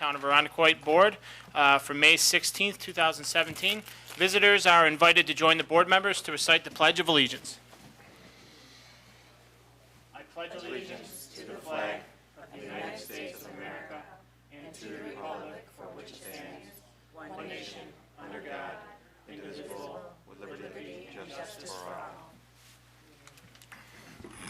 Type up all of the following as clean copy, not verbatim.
Town of Irondequoit Board for May 16th, 2017. Visitors are invited to join the board members to recite the Pledge of Allegiance. I pledge allegiance to the flag of the United States of America and to the republic for which it stands, one nation, under God, indivisible, with liberty and justice for all.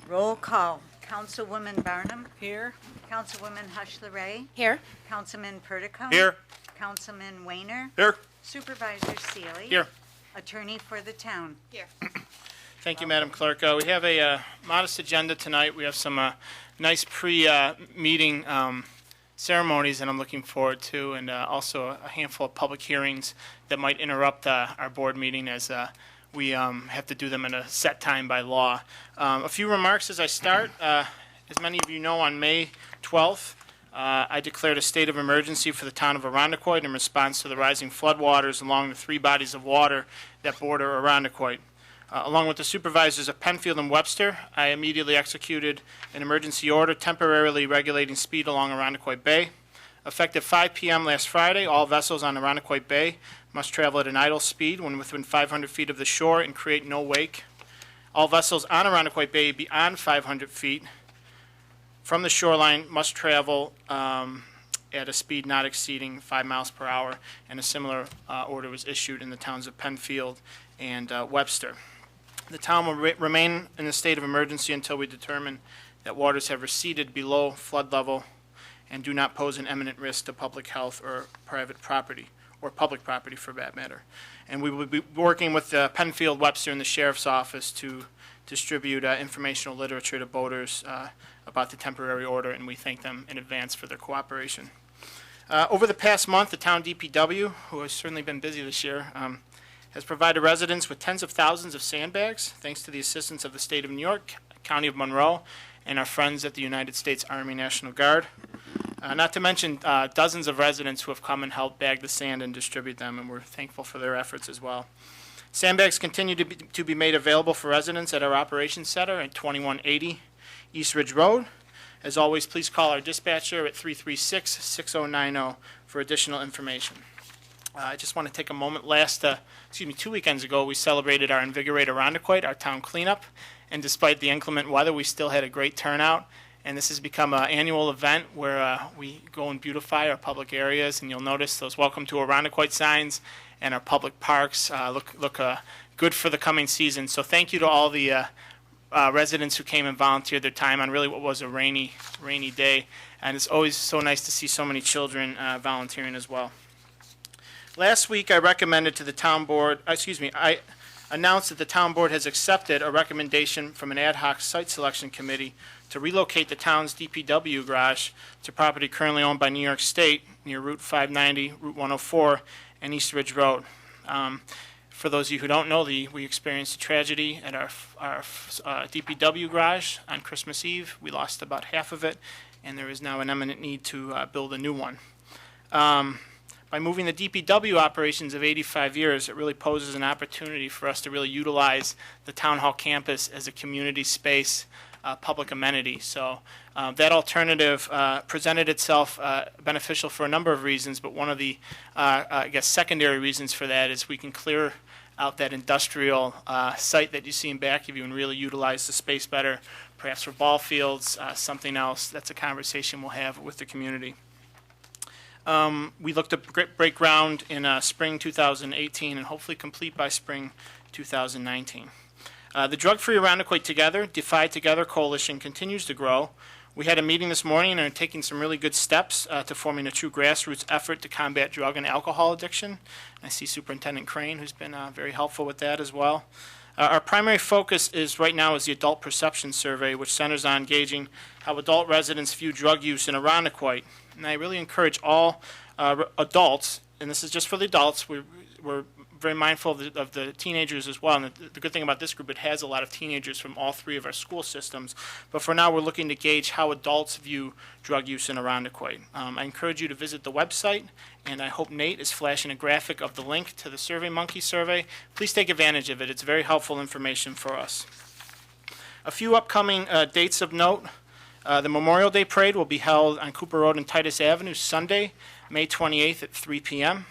Roll call. Councilwoman Barnum. Here. Councilwoman Hush-LaRae. Here. Councilman Perticone. Here. Councilman Weiner. Here. Supervisor Seeley. Here. Attorney for the town. Here. Thank you, Madam Clerk. We have a modest agenda tonight. We have some nice pre-meeting ceremonies that I'm looking forward to, and also a handful of public hearings that might interrupt our board meeting as we have to do them in a set time by law. A few remarks as I start. As many of you know, on May 12th, I declared a state of emergency for the town of Irondequoit in response to the rising floodwaters along the three bodies of water that border Irondequoit. Along with the supervisors of Penfield and Webster, I immediately executed an emergency order temporarily regulating speed along Irondequoit Bay. Effective 5 p.m. last Friday, all vessels on Irondequoit Bay must travel at an idle speed when within 500 feet of the shore and create no wake. All vessels on Irondequoit Bay beyond 500 feet from the shoreline must travel at a speed not exceeding 5 miles per hour, and a similar order was issued in the towns of Penfield and Webster. The town will remain in a state of emergency until we determine that waters have receded below flood level and do not pose an imminent risk to public health or private property, or public property for that matter. And we will be working with Penfield, Webster, and the Sheriff's Office to distribute informational literature to boaters about the temporary order, and we thank them in advance for their cooperation. Over the past month, the town DPW, who has certainly been busy this year, has provided residents with tens of thousands of sandbags, thanks to the assistance of the State of New York, County of Monroe, and our friends at the United States Army National Guard. Not to mention dozens of residents who have come and helped bag the sand and distribute them, and we're thankful for their efforts as well. Sandbags continue to be made available for residents at our operations center at 2180 East Ridge Road. As always, please call our dispatcher at 336-6090 for additional information. I just want to take a moment. 2 weekends ago, we celebrated our Invigorate Irondequoit, our town cleanup, and despite the inclement weather, we still had a great turnout. And this has become an annual event where we go and beautify our public areas, and you'll notice those Welcome to Irondequoit signs and our public parks look good for the coming season. So thank you to all the residents who came and volunteered their time on really what was a rainy day. And it's always so nice to see so many children volunteering as well. Last week, I recommended to the town board, I announced that the town board has accepted a recommendation from an ad hoc site selection committee to relocate the town's DPW garage to property currently owned by New York State near Route 590, Route 104, and East Ridge Road. For those of you who don't know, we experienced a tragedy at our DPW garage on Christmas Eve. We lost about half of it, and there is now an imminent need to build a new one. By moving the DPW operations of 85 years, it really poses an opportunity for us to really utilize the Town Hall campus as a community space, public amenity. So that alternative presented itself beneficial for a number of reasons, but one of the, secondary reasons for that is we can clear out that industrial site that you see in back of you and really utilize the space better, perhaps for ball fields, something else. That's a conversation we'll have with the community. We look to break ground in spring 2018 and hopefully complete by spring 2019. The Drug-Free Irondequoit Together, Defy Together coalition continues to grow. We had a meeting this morning and are taking some really good steps to forming a true grassroots effort to combat drug and alcohol addiction. I see Superintendent Crane, who's been very helpful with that as well. Our primary focus right now is the Adult Perception Survey, which centers on gauging how adult residents view drug use in Irondequoit. And I really encourage all adults, and this is just for the adults, we're very mindful of the teenagers as well. And the good thing about this group, it has a lot of teenagers from all three of our school systems. But for now, we're looking to gauge how adults view drug use in Irondequoit. I encourage you to visit the website, and I hope Nate is flashing a graphic of the link to the SurveyMonkey survey. Please take advantage of it. It's very helpful information for us. A few upcoming dates of note. The Memorial Day Parade will be held on Cooper Road and Titus Avenue Sunday, May 28th at 3 p.m.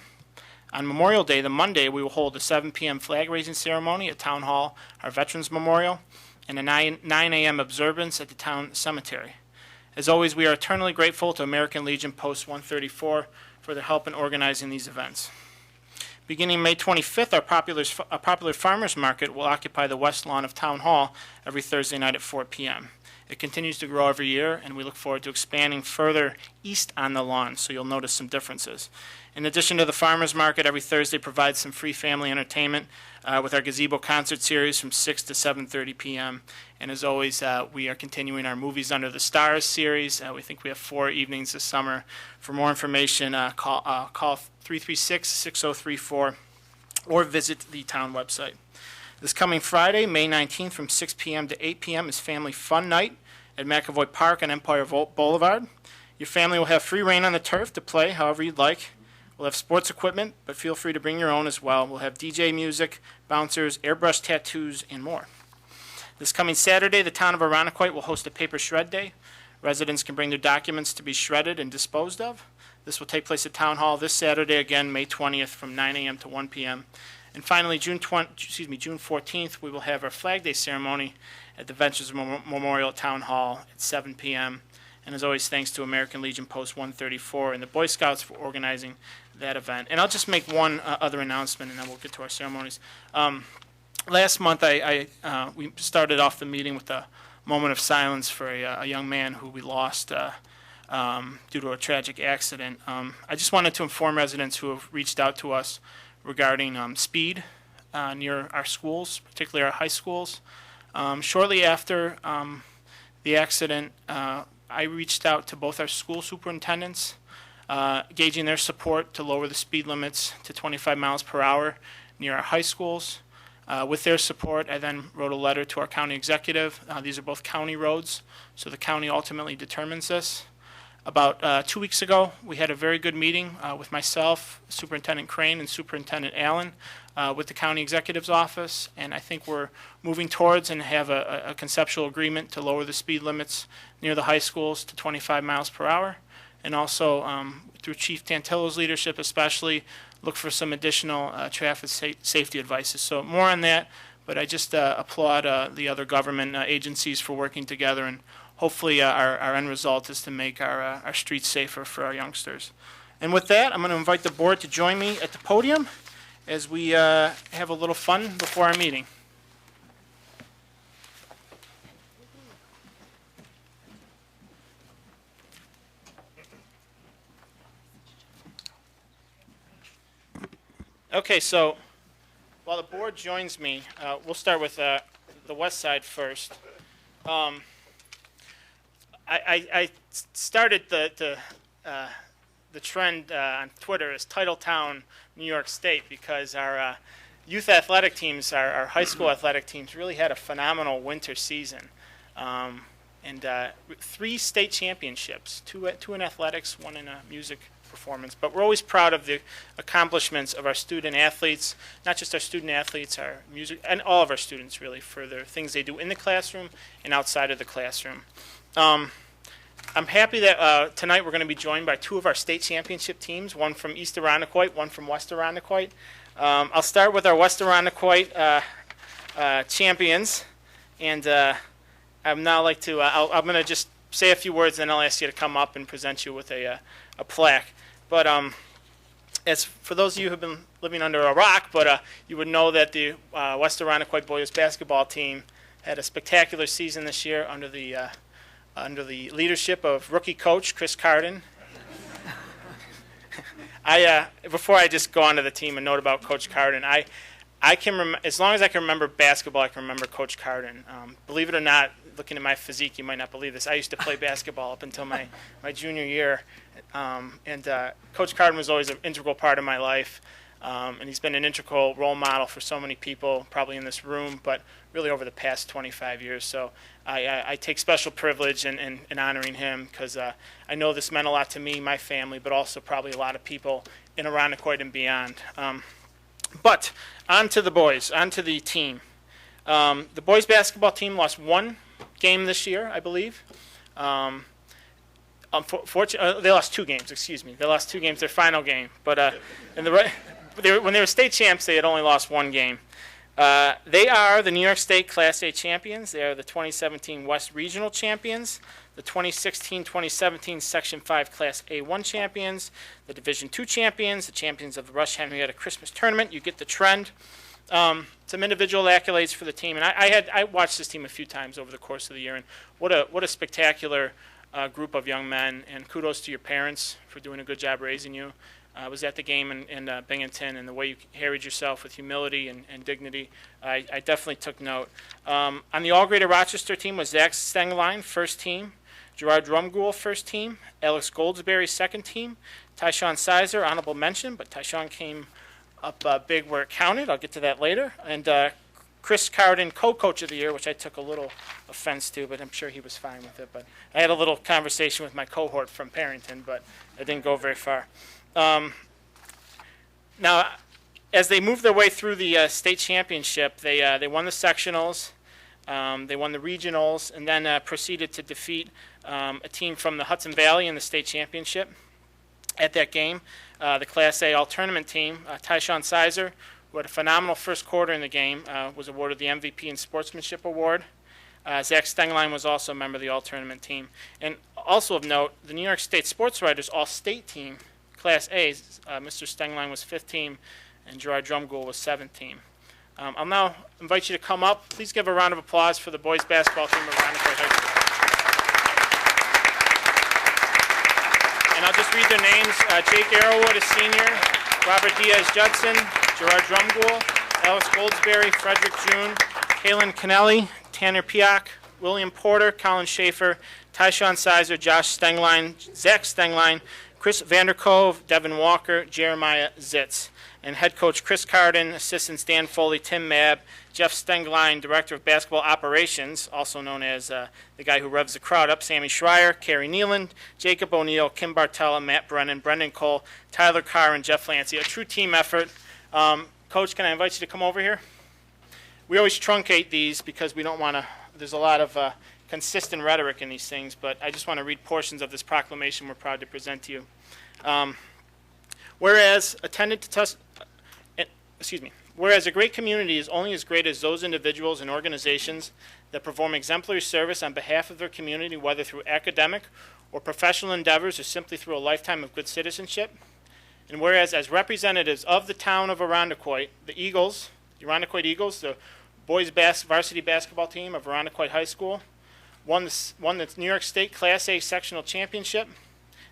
On Memorial Day, the Monday, we will hold a 7 p.m. flag raising ceremony at Town Hall, our Veterans Memorial, and a 9 a.m. observance at the town cemetery. As always, we are eternally grateful to American Legion Post 134 for their help in organizing these events. Beginning May 25th, our popular farmers market will occupy the west lawn of Town Hall every Thursday night at 4 p.m. It continues to grow every year, and we look forward to expanding further east on the lawn, so you'll notice some differences. In addition to the farmers market, every Thursday provides some free family entertainment with our gazebo concert series from 6 to 7:30 p.m. And as always, we are continuing our Movies Under the Stars series. We think we have 4 evenings this summer. For more information, call 336-6034 or visit the town website. This coming Friday, May 19th from 6 p.m. to 8 p.m. is Family Fun Night at McAvoy Park on Empire Boulevard. Your family will have free reign on the turf to play however you'd like. We'll have sports equipment, but feel free to bring your own as well. We'll have DJ music, bouncers, airbrush tattoos, and more. This coming Saturday, the town of Arundecoit will host a paper shred day. Residents can bring their documents to be shredded and disposed of. This will take place at Town Hall this Saturday, again, May 20th from 9 a.m. to 1 p.m. And finally, June 14th, we will have our Flag Day ceremony at the Veterans Memorial at Town Hall at 7 p.m. And as always, thanks to American Legion Post 134 and the Boy Scouts for organizing that event. And I'll just make one other announcement, and then we'll get to our ceremonies. Last month, we started off the meeting with a moment of silence for a young man who we lost due to a tragic accident. I just wanted to inform residents who have reached out to us regarding speed near our schools, particularly our high schools. Shortly after the accident, I reached out to both our school superintendents, gauging their support to lower the speed limits to 25 miles per hour near our high schools. With their support, I then wrote a letter to our county executive. These are both county roads, so the county ultimately determines this. About 2 weeks ago, we had a very good meeting with myself, Superintendent Crane, and Superintendent Allen with the county executive's office, and I think we're moving towards and have a conceptual agreement to lower the speed limits near the high schools to 25 miles per hour, and also through Chief Tantillo's leadership especially, look for some additional traffic safety advices. So more on that, but I just applaud the other government agencies for working together, and hopefully our end result is to make our streets safer for our youngsters. And with that, I'm going to invite the board to join me at the podium as we have a little fun before our meeting. Okay, so while the board joins me, we'll start with the west side first. I started the trend on Twitter as Titletown, New York State, because our youth athletic teams, our high school athletic teams, really had a phenomenal winter season. And 3 state championships, 2 in athletics, 1 in music performance. But we're always proud of the accomplishments of our student athletes, not just our student athletes, our music, and all of our students really, for the things they do in the classroom and outside of the classroom. I'm happy that tonight we're going to be joined by 2 of our state championship teams, one from East Arundecoit, one from West Arundecoit. I'll start with our West Arundecoit champions, and I'm going to just say a few words, and then I'll ask you to come up and present you with a plaque. But as for those of you who have been living under a rock, but you would know that the West Arundecoit boys basketball team had a spectacular season this year under the leadership of rookie coach Chris Carden. Before I just go on to the team, a note about Coach Carden. I can as long as I can remember basketball, I can remember Coach Carden. Believe it or not, looking at my physique, you might not believe this. I used to play basketball up until my junior year, and Coach Carden was always an integral part of my life, and he's been an integral role model for so many people, probably in this room, but really over the past 25 years. So I take special privilege in honoring him, because I know this meant a lot to me, my family, but also probably a lot of people in Arundecoit and beyond. But on to the boys, on to the team. The boys basketball team lost 1 game this year, I believe. Unfortunately, they lost 2 games. Excuse me, they lost 2 games. Their final game, but when they were state champs, they had only lost 1 game. They are the New York State Class A champions. They are the 2017 West Regional champions, the 2016-2017 Section 5 Class A1 champions, the Division II champions, the champions of the Rush Henrietta Christmas Tournament. You get the trend. Some individual accolades for the team, and I watched this team a few times over the course of the year, and what a spectacular group of young men. And kudos to your parents for doing a good job raising you. I was at the game in Binghamton, and the way you carried yourself with humility and dignity, I definitely took note. On the All Greater Rochester team was Zach Stenglein, first team, Gerard Drumgoole, first team, Alex Goldsberry, second team, Tyshawn Sizer, honorable mention, but Tyshawn came up big where it counted. I'll get to that later. And Chris Carden, co-coach of the year, which I took a little offense to, but I'm sure he was fine with it. But I had a little conversation with my cohort from Parrington, but it didn't go very far. Now, as they moved their way through the state championship, they won the sectionals, they won the regionals, and then proceeded to defeat a team from the Hudson Valley in the state championship. At that game, the Class A all-tournament team, Tyshawn Sizer, who had a phenomenal first quarter in the game, was awarded the MVP and Sportsmanship Award. Zach Stenglein was also a member of the all-tournament team. And also of note, the New York State Sports Writers all-state team, Class A, Mr. Stenglein was 5th team, and Gerard Drumgoole was 7th team. I'll now invite you to come up. Please give a round of applause for the boys basketball team of Irondequoit High School. And I'll just read their names. Jake Arrowwood, a senior, Robert Diaz-Judson, Gerard Drumgoole, Alex Goldsberry, Frederick June, Kaylin Kennelly, Tanner Piak, William Porter, Colin Schaefer, Tyshawn Sizer, Josh Stenglein, Zach Stenglein, Chris Vandercove, Devin Walker, Jeremiah Zitz. And head coach Chris Carden, assistants Dan Foley, Tim Mabb, Jeff Stenglein, director of basketball operations, also known as the guy who revs the crowd up, Sammy Schreier, Kerry Nealand, Jacob O'Neill, Kim Bartella, Matt Brennan, Brendan Cole, Tyler Carr, and Jeff Lancey. A true team effort. Coach, can I invite you to come over here? We always truncate these because we don't want to, there's a lot of consistent rhetoric in these things, but I just want to read portions of this proclamation we're proud to present to you. Whereas a great community is only as great as those individuals and organizations that perform exemplary service on behalf of their community, whether through academic or professional endeavors or simply through a lifetime of good citizenship. And whereas as representatives of the town of Irondequoit, the Eagles, the Irondequoit Eagles, the boys varsity basketball team of Irondequoit High School, won the New York State Class A sectional championship.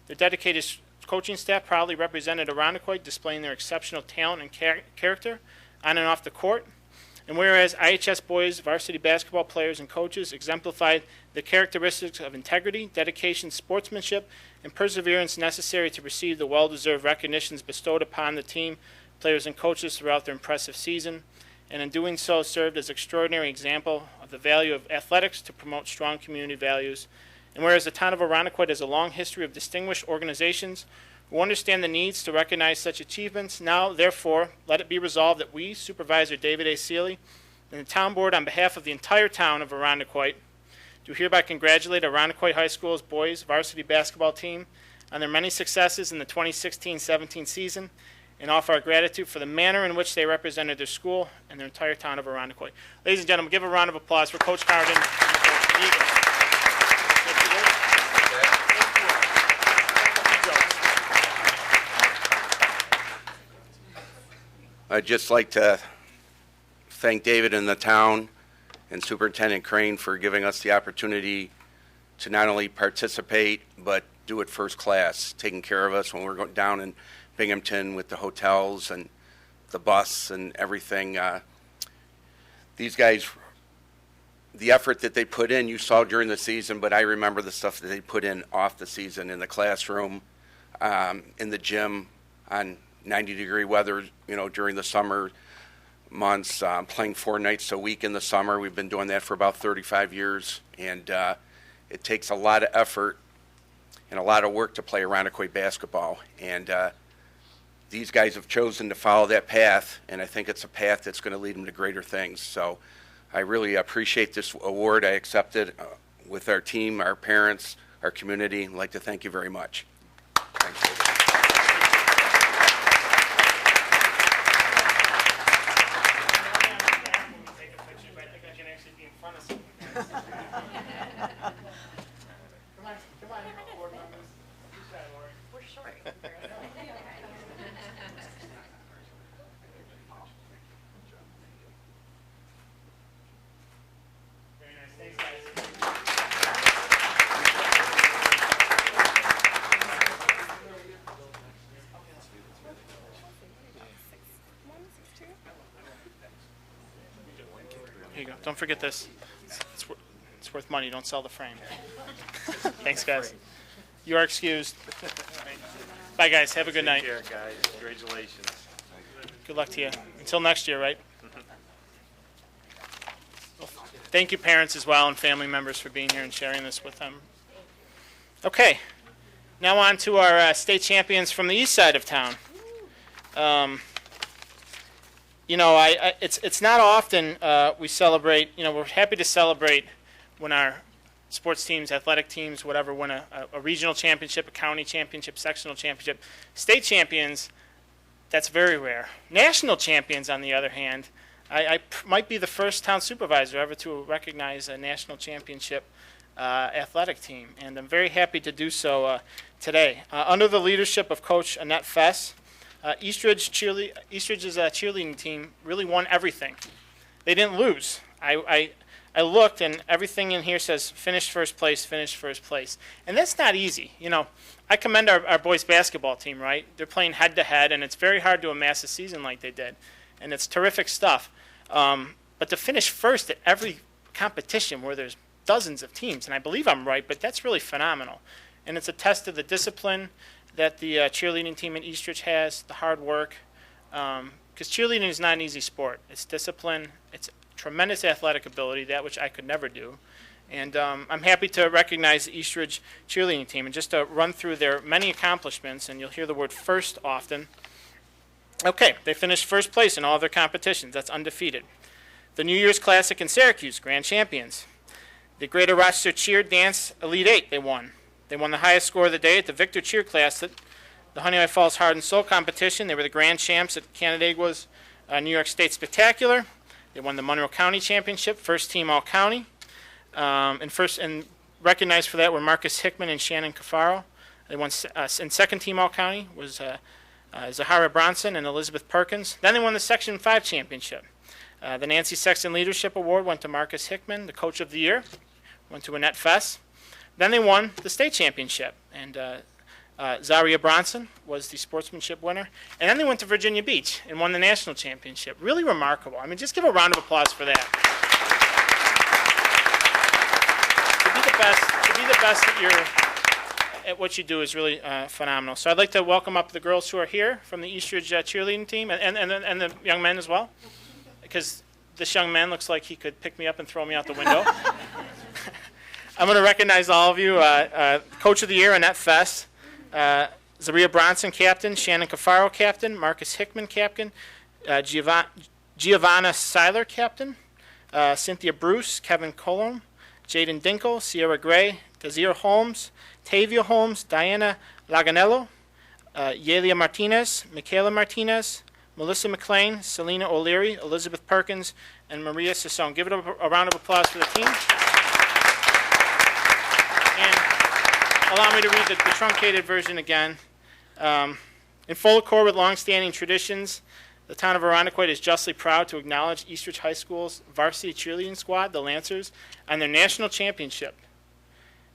Their dedicated coaching staff proudly represented Irondequoit, displaying their exceptional talent and character on and off the court. And whereas IHS boys varsity basketball players and coaches exemplified the characteristics of integrity, dedication, sportsmanship, and perseverance necessary to receive the well-deserved recognitions bestowed upon the team, players, and coaches throughout their impressive season, and in doing so served as an extraordinary example of the value of athletics to promote strong community values. And whereas the town of Irondequoit has a long history of distinguished organizations who understand the needs to recognize such achievements, now, therefore, let it be resolved that we, Supervisor David A. Seeley, and the town board on behalf of the entire town of Irondequoit, do hereby congratulate Irondequoit High School's boys varsity basketball team on their many successes in the 2016-17 season and offer our gratitude for the manner in which they represented their school and their entire town of Irondequoit. Ladies and gentlemen, give a round of applause for Coach Carden and Coach Eagles. I'd just like to thank David and the town and Superintendent Crane for giving us the opportunity to not only participate but do it first class, taking care of us when we're going down in Binghamton with the hotels and the bus and everything. These guys, the effort that they put in, you saw during the season, but I remember the stuff that they put in off the season, in the classroom, in the gym, on 90-degree weather, during the summer months, playing 4 nights a week in the summer. We've been doing that for about 35 years, and it takes a lot of effort and a lot of work to play Irondequoit basketball. And these guys have chosen to follow that path, and I think it's a path that's going to lead them to greater things. So I really appreciate this award. I accept it with our team, our parents, our community. I'd like to thank you very much. Thanks, David. Here you go. Don't forget this. It's worth money. Don't sell the frame. Thanks, guys. You are excused. Bye, guys. Have a good night. Take care, guys. Congratulations. Good luck to you. Until next year, right? Well, thank you, parents, as well, and family members for being here and sharing this with them. Okay. Now on to our state champions from the east side of town. You know, it's not often we celebrate. You know, we're happy to celebrate when our sports teams, athletic teams, whatever, win a regional championship, a county championship, sectional championship. State champions, that's very rare. National champions, on the other hand, I might be the first town supervisor ever to recognize a national championship athletic team, and I'm very happy to do so today. Under the leadership of Coach Annette Fess, Eastridge's cheerleading team really won everything. They didn't lose. I looked, and everything in here says finished first place, finished first place. And that's not easy. You know, I commend our boys basketball team, right? They're playing head-to-head, and it's very hard to amass a season like they did. And it's terrific stuff. But to finish first at every competition where there's dozens of teams, and I believe I'm right, but that's really phenomenal. And it's a test of the discipline that the cheerleading team in Eastridge has, the hard work, because cheerleading is not an easy sport. It's discipline, it's tremendous athletic ability, that which I could never do. And I'm happy to recognize the Eastridge cheerleading team, and just to run through their many accomplishments, and you'll hear the word first often. Okay, they finished first place in all of their competitions. That's undefeated. The New Year's Classic in Syracuse, grand champions. The Greater Rochester Cheer Dance Elite 8, they won. They won the highest score of the day at the Victor Cheer Class at the Honeywell Falls Heart and Soul competition. They were the grand champs at Canandaigua's New York State Spectacular. They won the Monroe County Championship, first team all county. And recognized for that were Marcus Hickman and Shannon Cafaro. They won in second team all county was Zahara Bronson and Elizabeth Perkins. Then they won the Section 5 championship. The Nancy Sexton Leadership Award went to Marcus Hickman. The Coach of the Year went to Annette Fess. Then they won the state championship, and Zaria Bronson was the sportsmanship winner. And then they went to Virginia Beach and won the national championship. Really remarkable. I mean, just give a round of applause for that. To be the best at what you do is really phenomenal. So I'd like to welcome up the girls who are here from the Eastridge cheerleading team, and the young men as well, because this young man looks like he could pick me up and throw me out the window. I'm going to recognize all of you. Coach of the Year, Annette Fess. Zaria Bronson, captain. Shannon Cafaro, captain. Marcus Hickman, captain. Giovanna Seiler, captain. Cynthia Bruce, Kevin Colon. Jaden Dinkle, Sierra Gray. Gazir Holmes. Tavia Holmes. Diana Laganello. Yelia Martinez. Michaela Martinez. Melissa McLean. Selena O'Leary. Elizabeth Perkins. And Maria Sassone. Give it a round of applause for the team. And allow me to read the truncated version again. In full accord with long-standing traditions, the town of Arundequoit is justly proud to acknowledge Eastridge High School's varsity cheerleading squad, the Lancers, on their national championship.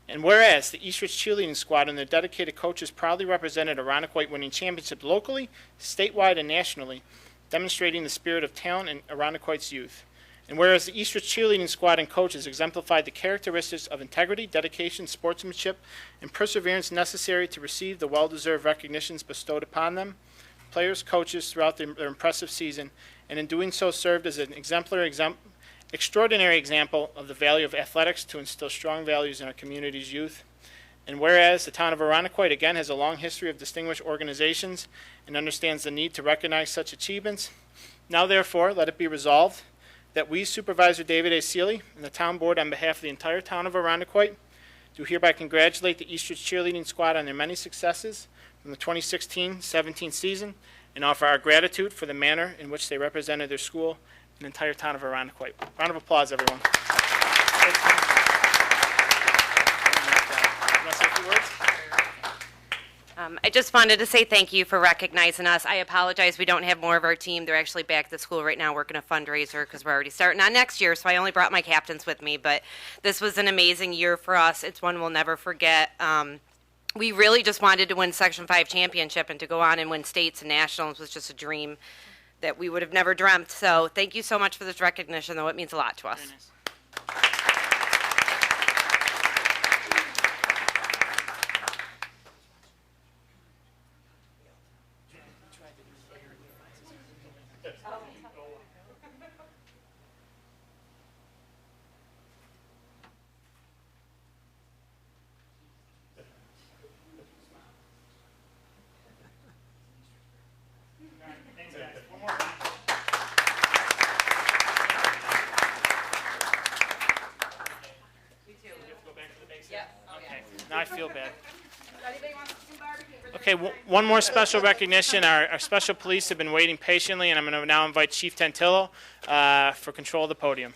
And whereas the Eastridge cheerleading squad and their dedicated coaches proudly represented Arundequoit winning championships locally, statewide, and nationally, demonstrating the spirit of talent in Arundequoit's youth. And whereas the Eastridge cheerleading squad and coaches exemplified the characteristics of integrity, dedication, sportsmanship, and perseverance necessary to receive the well-deserved recognitions bestowed upon them, players, coaches throughout their impressive season, and in doing so served as an extraordinary example of the value of athletics to instill strong values in our community's youth. And whereas the town of Arundequoit again has a long history of distinguished organizations and understands the need to recognize such achievements, now therefore let it be resolved that we, Supervisor David A. Seeley, and the town board on behalf of the entire town of Arundecoit, do hereby congratulate the Eastridge cheerleading squad on their many successes from the 2016-17 season and offer our gratitude for the manner in which they represented their school and the entire town of Arundecoit. Round of applause, everyone. You want to say a few words? I just wanted to say thank you for recognizing us. I apologize we don't have more of our team. They're actually back at the school right now working a fundraiser because we're already starting on next year, so I only brought my captains with me. But this was an amazing year for us. It's one we'll never forget. We really just wanted to win Section 5 championship, and to go on and win states and nationals was just a dream that we would have never dreamt. So thank you so much for this recognition, though it means a lot to us. Very nice. Now I feel bad. Okay, one more special recognition. Our special police have been waiting patiently, and I'm going to now invite Chief Tantillo for control of the podium.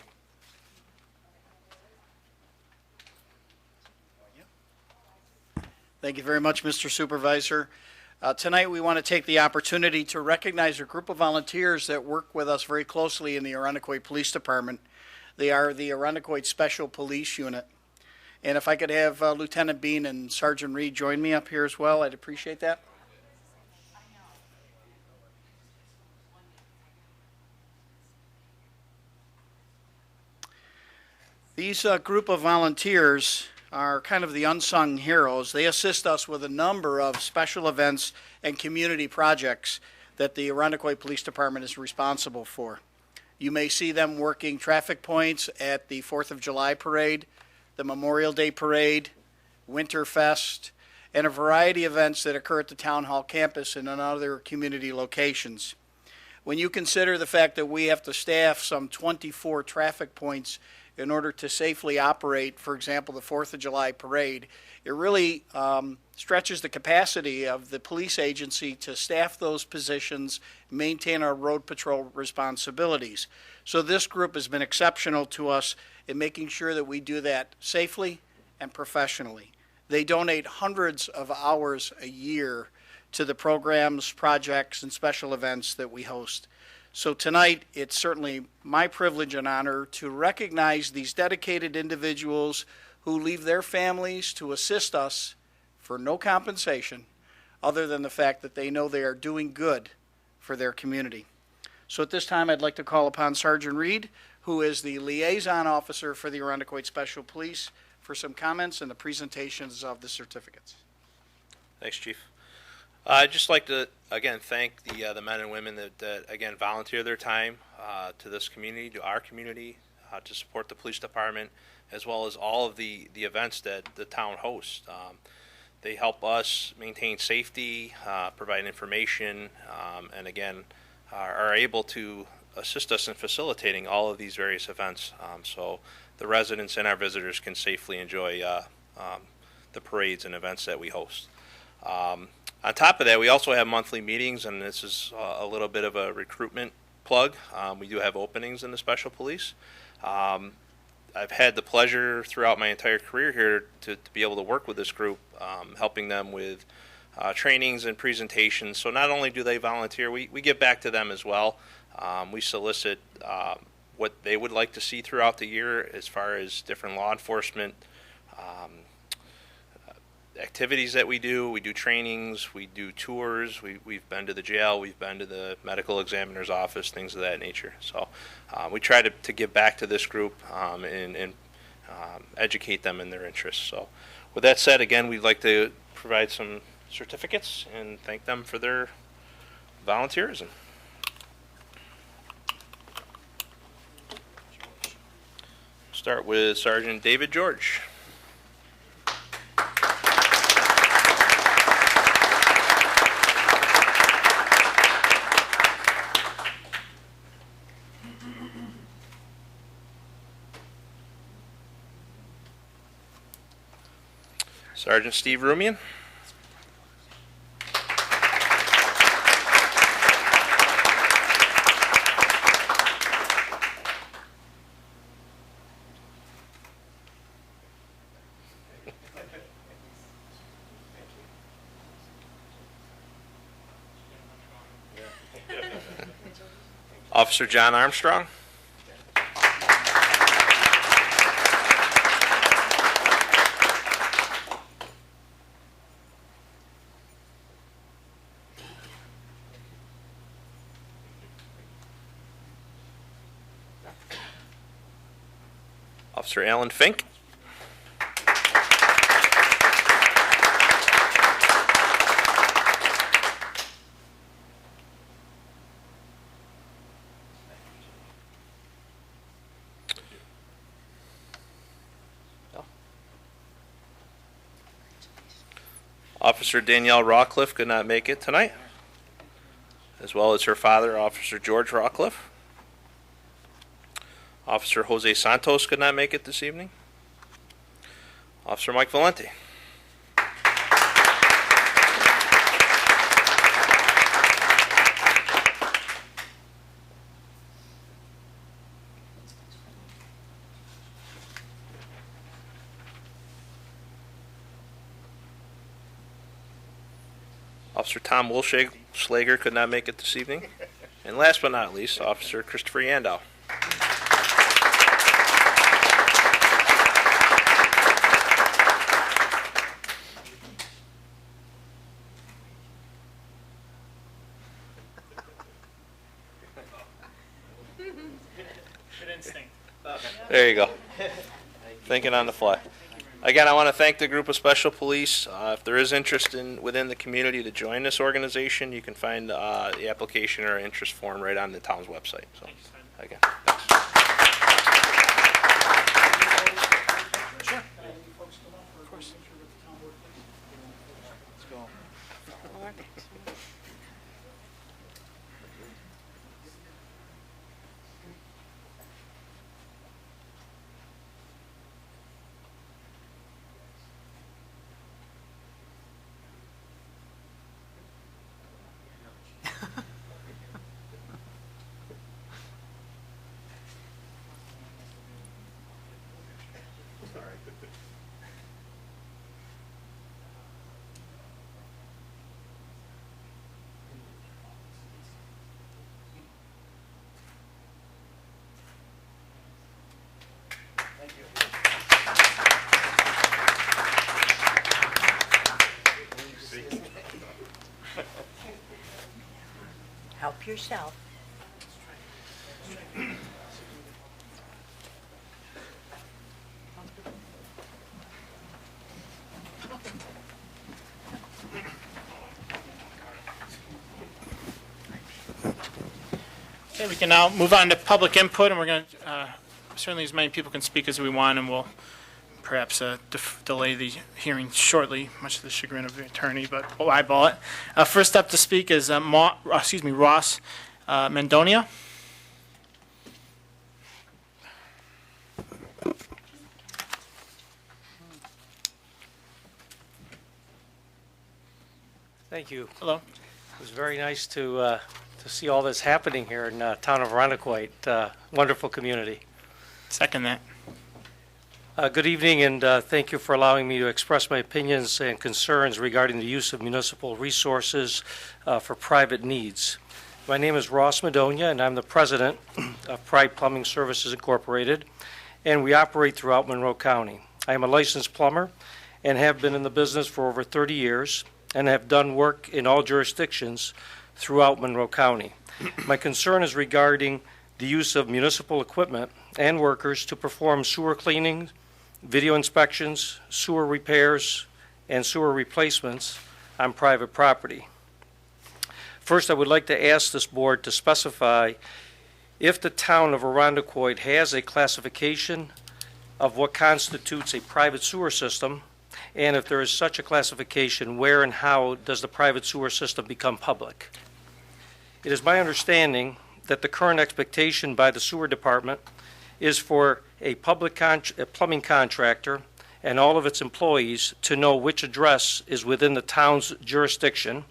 Thank you very much, Mr. Supervisor. Tonight we want to take the opportunity to recognize a group of volunteers that work with us very closely in the Arundecoit Police Department. They are the Arundecoit Special Police Unit. And if I could have Lieutenant Bean and Sergeant Reed join me up here as well, I'd appreciate that. These group of volunteers are kind of the unsung heroes. They assist us with a number of special events and community projects that the Arundecoit Police Department is responsible for. You may see them working traffic points at the 4th of July parade, the Memorial Day Parade, Winterfest, and a variety of events that occur at the Town Hall campus and in other community locations. When you consider the fact that we have to staff some 24 traffic points in order to safely operate, for example, the 4th of July Parade, it really stretches the capacity of the police agency to staff those positions, maintain our road patrol responsibilities. So this group has been exceptional to us in making sure that we do that safely and professionally. They donate hundreds of hours a year to the programs, projects, and special events that we host. So tonight, it's certainly my privilege and honor to recognize these dedicated individuals who leave their families to assist us for no compensation other than the fact that they know they are doing good for their community. So at this time, I'd like to call upon Sergeant Reed, who is the liaison officer for the Arundecoit Special Police, for some comments and the presentations of the certificates. Thanks, Chief. I'd just like to, again, thank the men and women that again, volunteer their time to this community, to our community, to support the police department, as well as all of the events that the town hosts. They help us maintain safety, provide information, and again, are able to assist us in facilitating all of these various events, so the residents and our visitors can safely enjoy the parades and events that we host. On top of that, we also have monthly meetings, and this is a little bit of a recruitment plug. We do have openings in the Special Police. I've had the pleasure throughout my entire career here to be able to work with this group, helping them with trainings and presentations. So not only do they volunteer, we give back to them as well. We solicit what they would like to see throughout the year as far as different law enforcement activities that we do. We do trainings, we do tours, we've been to the jail, we've been to the medical examiner's office, things of that nature. So we try to give back to this group and educate them in their interests. So with that said, again, we'd like to provide some certificates and thank them for their volunteerism. Start with Sergeant David George. Sergeant Steve Rumian. Officer John Armstrong. Officer Alan Fink. Officer Danielle Rawcliffe could not make it tonight, as well as her father, Officer George Rawcliffe. Officer Jose Santos could not make it this evening. Officer Mike Valenti. Officer Tom Wolschlager could not make it this evening. And last but not least, Officer Christopher Yandow. Good instinct. There you go. Thinking on the fly. Again, I want to thank the group of special police. If there is interest within the community to join this organization, you can find the application or interest form right on the town's website. So, again, thanks. Help yourself. Okay, we can now move on to public input, and we're going to, certainly as many people can speak as we want, and we'll perhaps delay the hearing shortly, much to the chagrin of the attorney, but we'll eyeball it. First up to speak is Ross Mandonia. Thank you. Hello. It was very nice to see all this happening here in town of Irondequoit. Wonderful community. Second that. Good evening, and thank you for allowing me to express my opinions and concerns regarding the use of municipal resources for private needs. My name is Ross Madonia, and I'm the president of Pride Plumbing Services Incorporated, and we operate throughout Monroe County. I am a licensed plumber and have been in the business for over 30 years and have done work in all jurisdictions throughout Monroe County. My concern is regarding the use of municipal equipment and workers to perform sewer cleaning, video inspections, sewer repairs, and sewer replacements on private property. First, I would like to ask this board to specify if the town of Irondequoit has a classification of what constitutes a private sewer system, and if there is such a classification, where and how does the private sewer system become public? It is my understanding that the current expectation by the sewer department is for a public plumbing contractor and all of its employees to know which address is within the town's jurisdiction,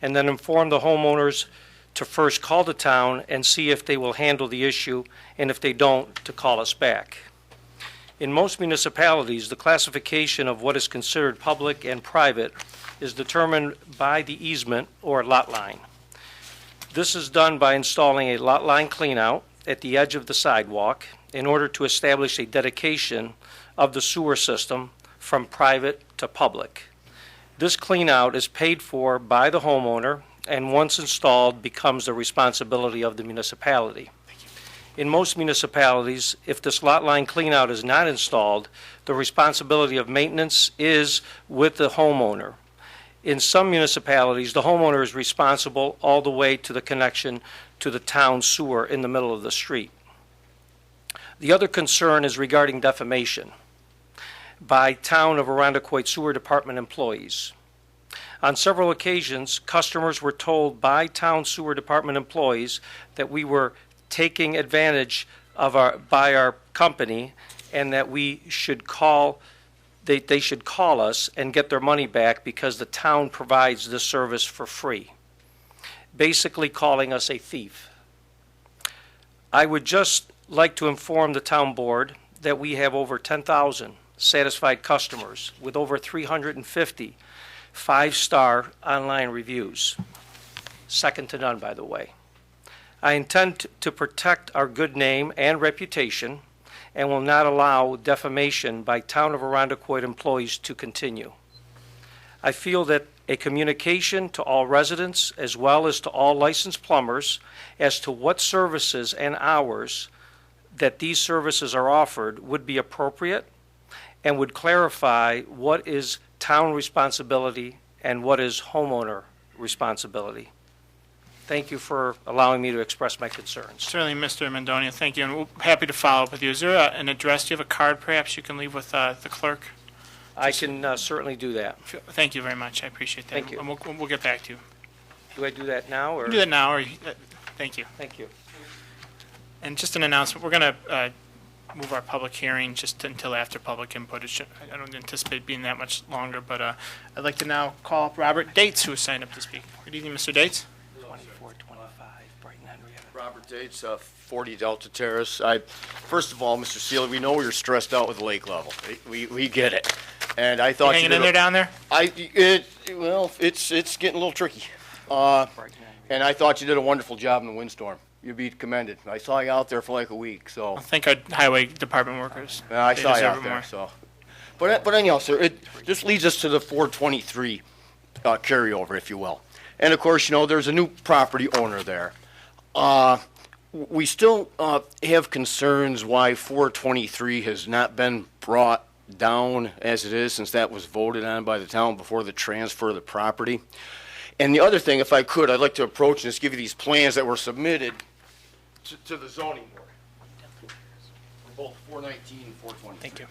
and then inform the homeowners to first call the town and see if they will handle the issue, and if they don't, to call us back. In most municipalities, the classification of what is considered public and private is determined by the easement or lot line. This is done by installing a lot line cleanout at the edge of the sidewalk in order to establish a dedication of the sewer system from private to public. This cleanout is paid for by the homeowner and once installed becomes the responsibility of the municipality. In most municipalities, if this lot line cleanout is not installed, the responsibility of maintenance is with the homeowner. In some municipalities, the homeowner is responsible all the way to the connection to the town sewer in the middle of the street. The other concern is regarding defamation by Town of Arundecoit Sewer Department employees. On several occasions, customers were told by Town Sewer Department employees that we were taking advantage of by our company, and that we should call, they should call us and get their money back because the town provides this service for free, basically calling us a thief. I would just like to inform the town board that we have over 10,000 satisfied customers with over 350 five-star online reviews. Second to none, by the way. I intend to protect our good name and reputation and will not allow defamation by Town of Arundecoit employees to continue. I feel that a communication to all residents as well as to all licensed plumbers as to what services and hours that these services are offered would be appropriate and would clarify what is town responsibility and what is homeowner responsibility. Thank you for allowing me to express my concerns. Certainly, Mr. Mendonia, thank you, and we're happy to follow up with you. Is there an address, do you have a card perhaps you can leave with the clerk? I can certainly do that. Thank you very much, I appreciate that. Thank you. And we'll get back to you. Do I do that now, or? You can do that now, or, thank you. Thank you. And just an announcement, we're going to move our public hearing just until after public input. I don't anticipate being that much longer, but I'd like to now call up Robert Dates, who has signed up to speak. Good evening, Mr. Dates. 2425 Brighton Henrietta. Robert Dates, 40 Delta Terrace. First of all, Mr. Sealy, we know you're stressed out with lake level. We get it. And I thought Hanging in there down there? Well, it's getting a little tricky. And I thought you did a wonderful job in the windstorm. You'd be commended. I saw you out there for like a week, so. I think our highway department workers. I they saw you deserve out it there, more. so. But anyhow, sir, this leads us to the 423 carryover, if you will. And of course, there's a new property owner there. We still have concerns why 423 has not been brought down as it is, since that was voted on by the town before the transfer of the property. And the other thing, if I could, I'd like to approach and just give you these plans that were submitted to the zoning board for both 419 and 423. Thank you.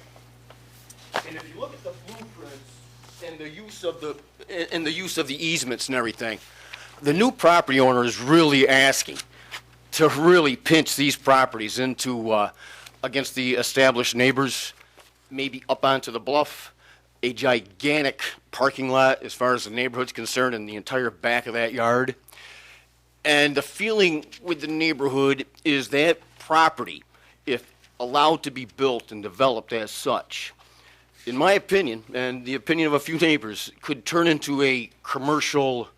And if you look at the blueprints and the use of the easements and everything, the new property owner is really asking to really pinch these properties into against the established neighbors, maybe up onto the bluff, a gigantic parking lot as far as the neighborhood's concerned, and the entire back of that yard. And the feeling with the neighborhood is that property, if allowed to be built and developed as such, in my opinion, and the opinion of a few neighbors, could turn into a commercial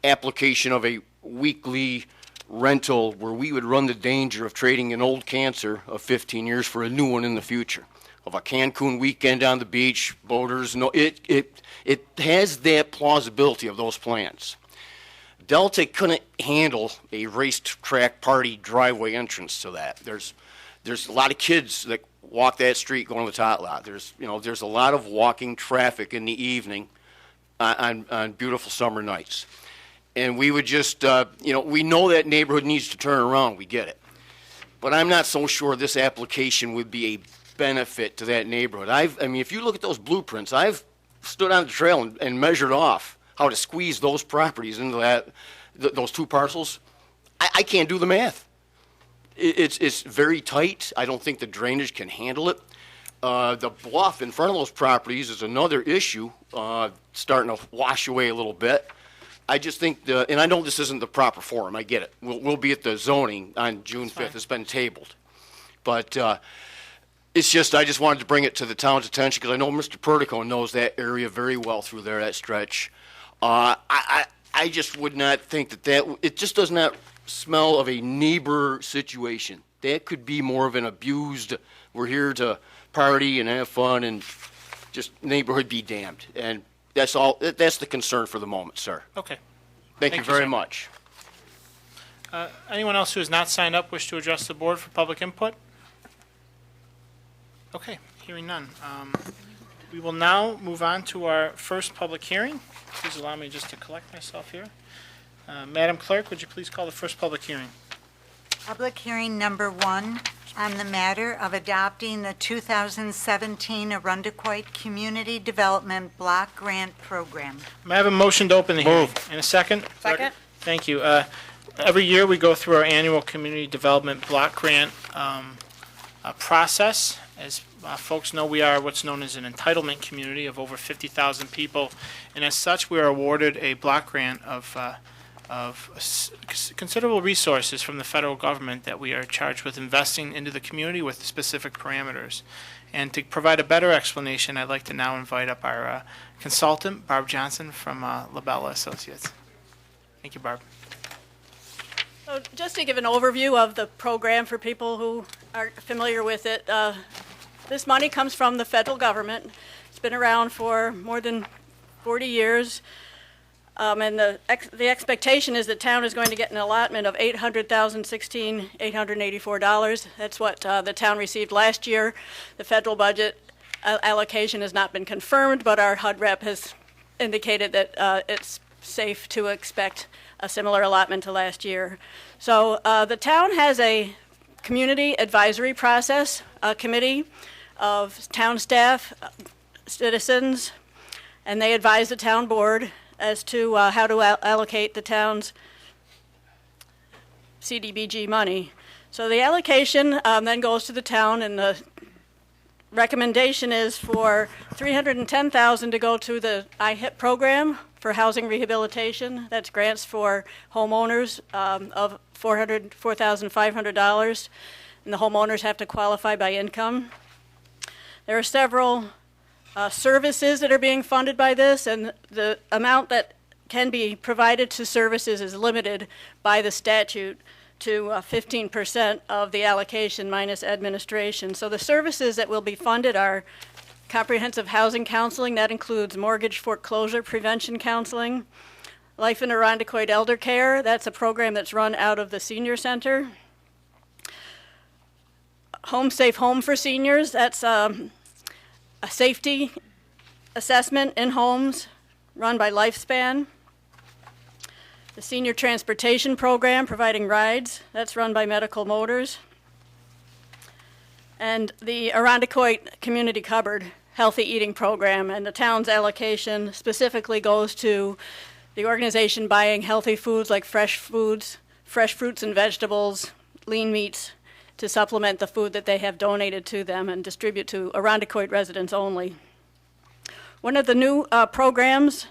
application of a weekly rental where we would run the danger of trading an old cancer of 15 years for a new one in the future. Of a Cancun weekend on the beach, boaters, it has that plausibility of those plans. Delta couldn't handle a racetrack party driveway entrance to that. There's a lot of kids that walk that street going to the tot lot. There's a lot of walking traffic in the evening on beautiful summer nights. And we would just, we know that neighborhood needs to turn around. We get it. But I'm not so sure this application would be a benefit to that neighborhood. If you look at those blueprints, I've stood on the trail and measured off how to squeeze those properties into those two parcels. I can't do the math. It's very tight. I don't think the drainage can handle it. The bluff in front of those properties is another issue, starting to wash away a little bit. I just think, and I know this isn't the proper forum, I get it. We'll be at the zoning on June 5th. It's been tabled. But it's just, I just wanted to bring it to the town's attention because I know Mr. Perdico knows that area very well through there, that stretch. I just would not think it just does not smell of a neighbor situation. That could be more of an abused, we're here to party and have fun and just neighborhood be damned. And that's all, that's the concern for the moment, sir. Okay. Thank you you, very sir. much. Anyone else who has not signed up wish to address the board for public input? Okay, hearing none. We will now move on to our first public hearing. Please allow me just to collect myself here. Madam Clerk, would you please call the first public hearing? Public hearing number 1 on the matter of adopting the 2017 Arundecoit Community Development Block Grant Program. May I have a motion to open the hearing? In a second? Second. Thank you. Every year, we go through our annual community development block grant process. As folks know, we are what's known as an entitlement community of over 50,000 people, and as such, we are awarded a block grant of considerable resources from the federal government that we are charged with investing into the community with specific parameters. And to provide a better explanation, I'd like to now invite up our consultant, Barb Johnson from Labella Associates. Thank you, Barb. So just to give an overview of the program for people who aren't familiar with it, this money comes from the federal government. It's been around for more than 40 years. And the expectation is that town is going to get an allotment of $884. That's what the town received last year. The federal budget allocation has not been confirmed, but our HUD rep has indicated that it's safe to expect a similar allotment to last year. So the town has a community advisory process, a committee of town staff, citizens, and they advise the town board as to how to allocate the town's CDBG money. So the allocation then goes to the town, and the recommendation is for $310,000 to go to the IHIP program for housing rehabilitation. That's grants for homeowners of $4,500, and the homeowners have to qualify by income. There are several services that are being funded by this, and the amount that can be provided to services is limited by the statute to 15% of the allocation minus administration. So the services that will be funded are comprehensive housing counseling. That includes mortgage foreclosure prevention counseling. Life in Arundecoit Elder Care, that's a program that's run out of the senior center. Home Safe Home for Seniors, that's a safety assessment in homes run by Lifespan. The Senior Transportation Program, providing rides, that's run by Medical Motors. And the Arundecoit Community Cupboard Healthy Eating Program, and the town's allocation specifically goes to the organization buying healthy foods like fresh fruits and vegetables, lean meats, to supplement the food that they have donated to them and distribute to Arundecoit residents only. One of the new programs,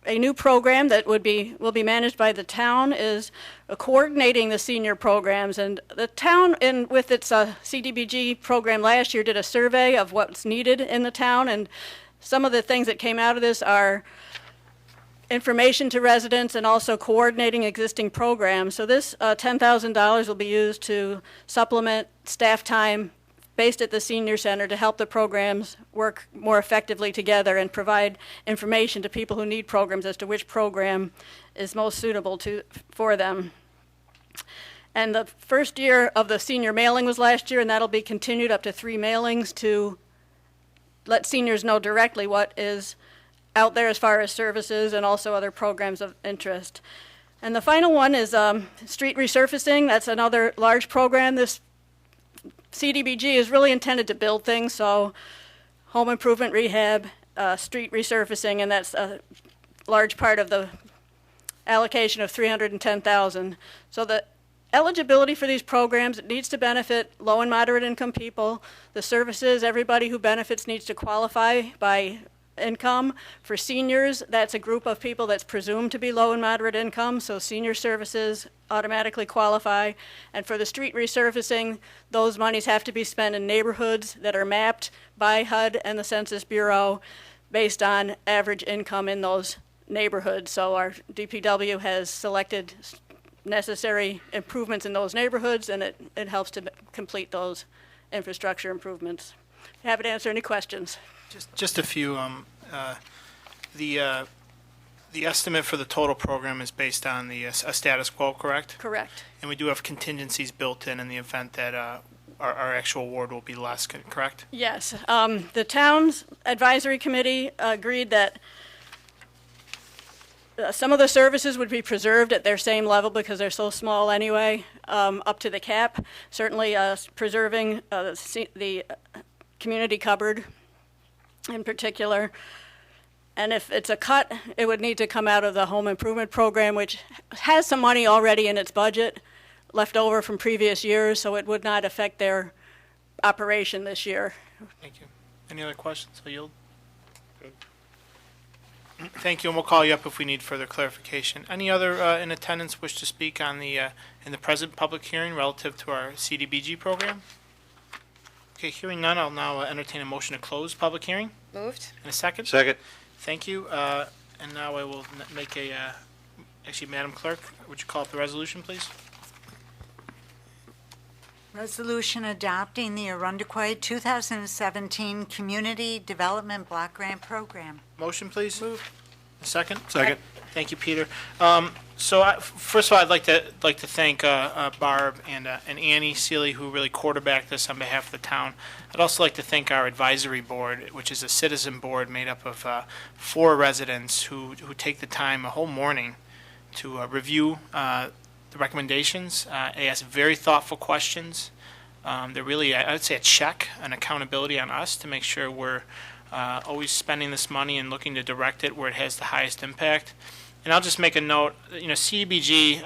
a new program that will be managed by the town, is coordinating the senior programs. And the town, with its CDBG program last year, did a survey of what's needed in the town, and some of the things that came out of this are information to residents and also coordinating existing programs. So this $10,000 will be used to supplement staff time based at the senior center to help the programs work more effectively together and provide information to people who need programs as to which program is most suitable for them. And the first year of the senior mailing was last year, and that'll be continued up to 3 mailings to let seniors know directly what is out there as far as services and also other programs of interest. And the final one is street resurfacing. That's another large program. This CDBG is really intended to build things, so home improvement, rehab, street resurfacing, and that's a large part of the allocation of $310,000. So the eligibility for these programs, it needs to benefit low and moderate income people. The services, everybody who benefits needs to qualify by income. For seniors, that's a group of people that's presumed to be low and moderate income, so senior services automatically qualify. And for the street resurfacing, those monies have to be spent in neighborhoods that are mapped by HUD and the Census Bureau based on average income in those neighborhoods. So our DPW has selected necessary improvements in those neighborhoods, and it helps to complete those infrastructure improvements. Happy to answer any questions. Just a few. The estimate for the total program is based on the a status quo, correct? Correct. And we do have contingencies built in the event that our actual award will be less, correct? Yes. The town's advisory committee agreed that some of the services would be preserved at their same level because they're so small anyway, up to the cap. Certainly preserving the community cupboard in particular. And if it's a cut, it would need to come out of the home improvement program, which has some money already in its budget left over from previous years, so it would not affect their operation this year. Thank you. Any other questions? I'll yield. Thank you, and we'll call you up if we need further clarification. Any other in attendance wish to speak on the in the present public hearing relative to our CDBG program? Okay, hearing none, I'll now entertain a motion to close public hearing. Moved. In a second. Second. Thank you. And now I will make a, actually, Madam Clerk, would you call up the resolution, please? Resolution adopting the Arundequoit 2017 Community Development Block Grant Program. Motion, please. Move. A second. Second. Thank you, Peter. First of all, I'd like to thank Barb and Annie Seeley, who really quarterbacked this on behalf of the town. I'd also like to thank our advisory board, which is a citizen board made up of 4 residents who take the time a whole morning to review the recommendations. They ask very thoughtful questions. They're really, I would say, a check, an accountability on us to make sure we're always spending this money and looking to direct it where it has the highest impact. And I'll just make a note, CDBG